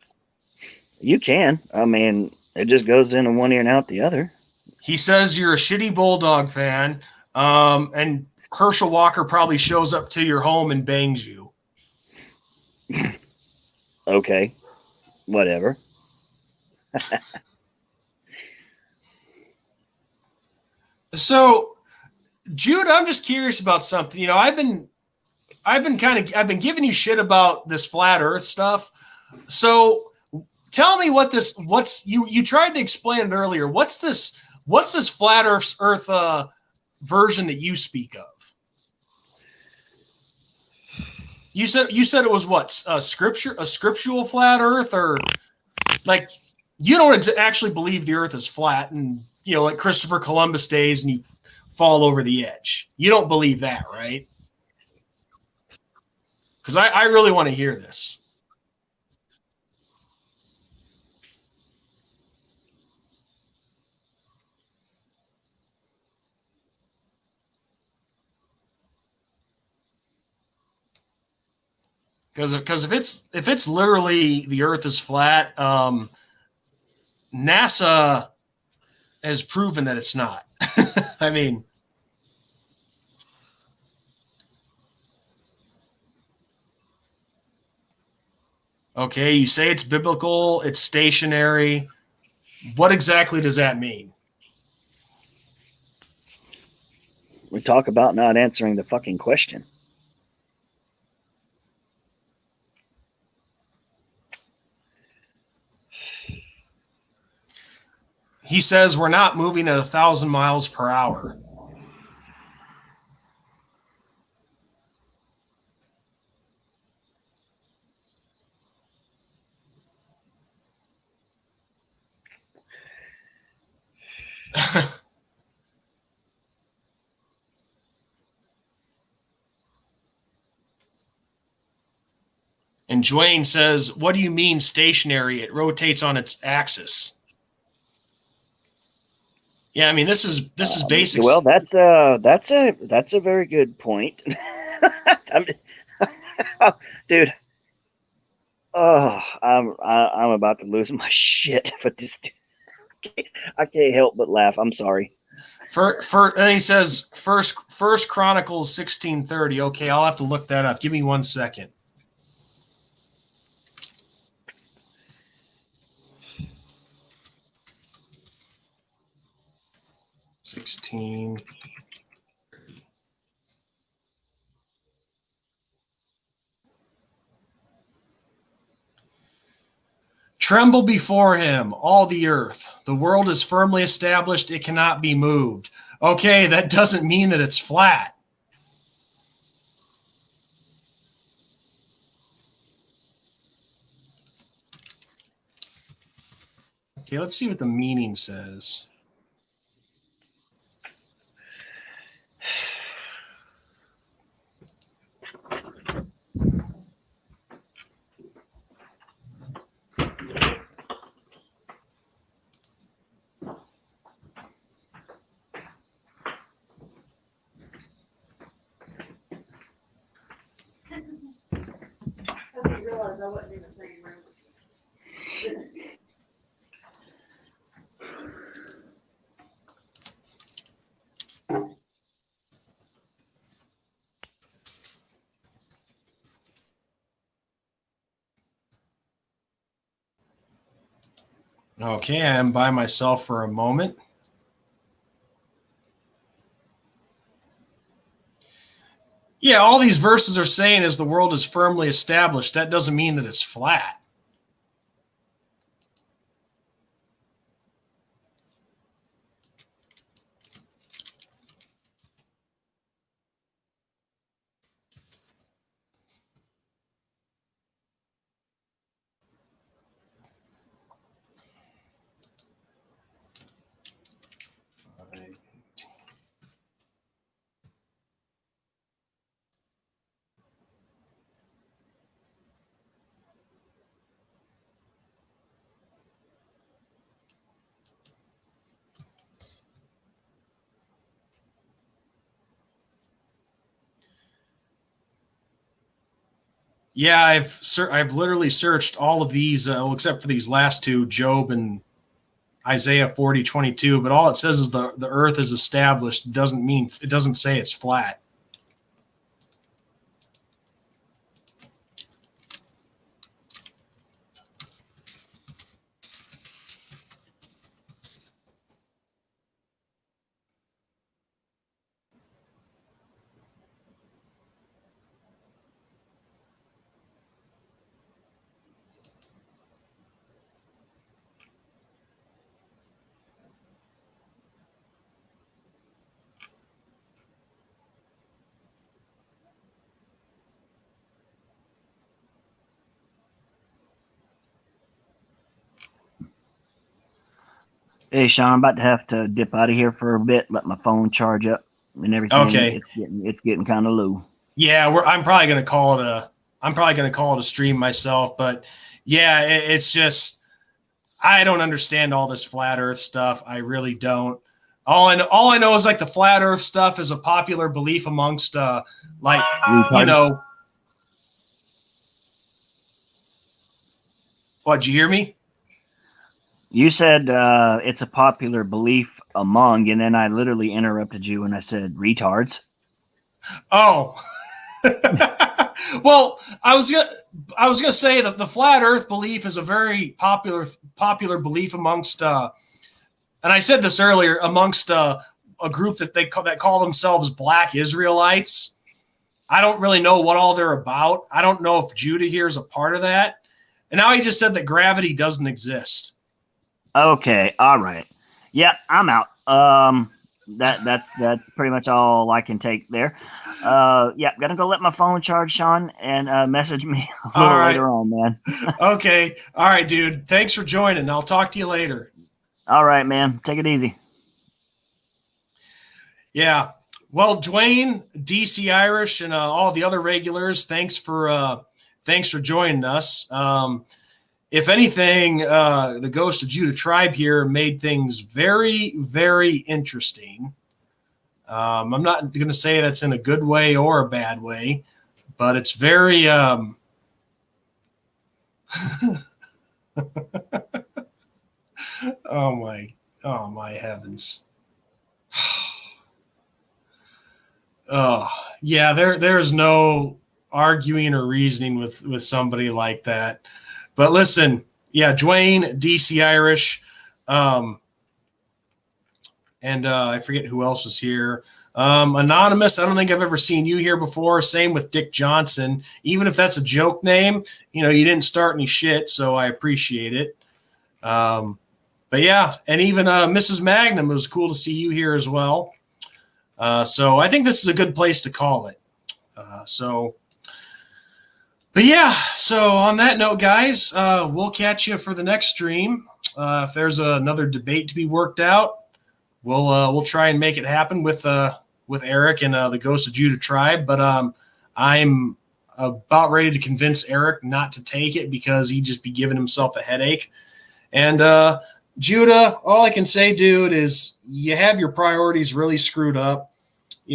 You can. I mean, it just goes into one ear and out the other. He says you're a shitty Bulldog fan, and Herschel Walker probably shows up to your home and bangs you. Okay. Whatever. So, Jude, I'm just curious about something. I've been giving you shit about this flat Earth stuff. So, tell me you tried to explain it earlier. What's this flat Earth version that you speak of? You said it was what, a scriptural flat Earth, or like you don't actually believe the Earth is flat, and like Christopher Columbus days and you fall over the edge. You don't believe that, right? Because I really want to hear this. Because if it's literally the Earth is flat, NASA has proven that it's not. I mean, okay, you say it's biblical, it's stationary. What exactly does that mean? We talk about not answering the fucking question. He says we're not moving at 1,000 miles per hour. And Dwayne says, "What do you mean stationary? It rotates on its axis." Yeah, I mean this is basic. Well, that's a very good point. Dude, oh, I'm about to lose my shit. But this, I can't help but laugh. I'm sorry. And he says First Chronicles 16:30. Okay, I'll have to look that up. Give me 1 second. $16. Tremble before him, all the earth. The world is firmly established. It cannot be moved. Okay, that doesn't mean that it's flat. Okay, let's see what the meaning says. Okay, I am by myself for a moment. Yeah, all these verses are saying is the world is firmly established. That doesn't mean that it's flat. Yeah, I've literally searched all of these, except for these last two, Job and Isaiah 40:22. But all it says is the earth is established. It doesn't say it's flat. Hey, Sean, I'm about to have to dip out of here for a bit. Let my phone charge up and everything. Okay. It's getting kind of low. Yeah, I'm probably gonna call it a stream myself. But yeah, it's just I don't understand all this flat Earth stuff. I really don't. All I know is like the flat Earth stuff is a popular belief amongst like you know. What, did you hear me? You said it's a popular belief among, and then I literally interrupted you and I said retards. Oh, well, I was gonna say that the flat Earth belief is a very popular belief amongst, and I said this earlier, amongst a group that call themselves Black Israelites. I don't really know what all they're about. I don't know if Judah here is a part of that. And now he just said that gravity doesn't exist. Okay, all right. Yeah, I'm out. That's pretty much all I can take there. Yeah, gonna go let my phone charge, Sean, and message me a little later on, man. Okay, all right, dude. Thanks for joining. I'll talk to you later. All right, man. Take it easy. Yeah. Well, Dwayne, DC Irish, and all the other regulars, thanks for thanks for joining us. If anything, the Ghost of Judah tribe here made things very, very interesting. I'm not going to say that's in a good way or a bad way, but it's very oh my heavens. Oh, yeah, there's no arguing or reasoning with somebody like that. But listen, yeah, Dwayne, DC Irish, and I forget who else was here. Anonymous, I don't think I've ever seen you here before. Same with Dick Johnson. Even if that's a joke name, you didn't start any shit, so I appreciate it. But yeah, and even Mrs. Magnum, it was cool to see you here as well. So I think this is a good place to call it. But yeah, so on that note, guys, we'll catch you for the next stream. If there's another debate to be worked out, we'll try and make it happen with Eric and the Ghost of Judah tribe. But I'm about ready to convince Eric not to take it because he'd just be giving himself a headache. And Judah, all I can say, dude, is you have your priorities really screwed up.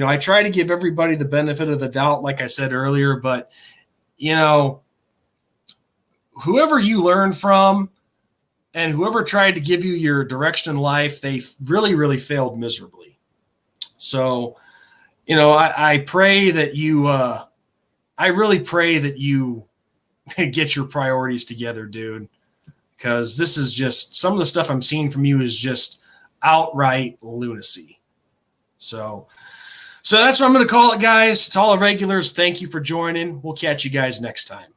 I try to give everybody the benefit of the doubt, like I said earlier, but whoever you learn from and whoever tried to give you your direction in life, they really, really failed miserably. So, I pray that you, I really pray that you get your priorities together, dude, because this is just, some of the stuff I'm seeing from you is just outright lunacy. So that's what I'm going to call it, guys. To all the regulars, thank you for joining. We'll catch you guys next time.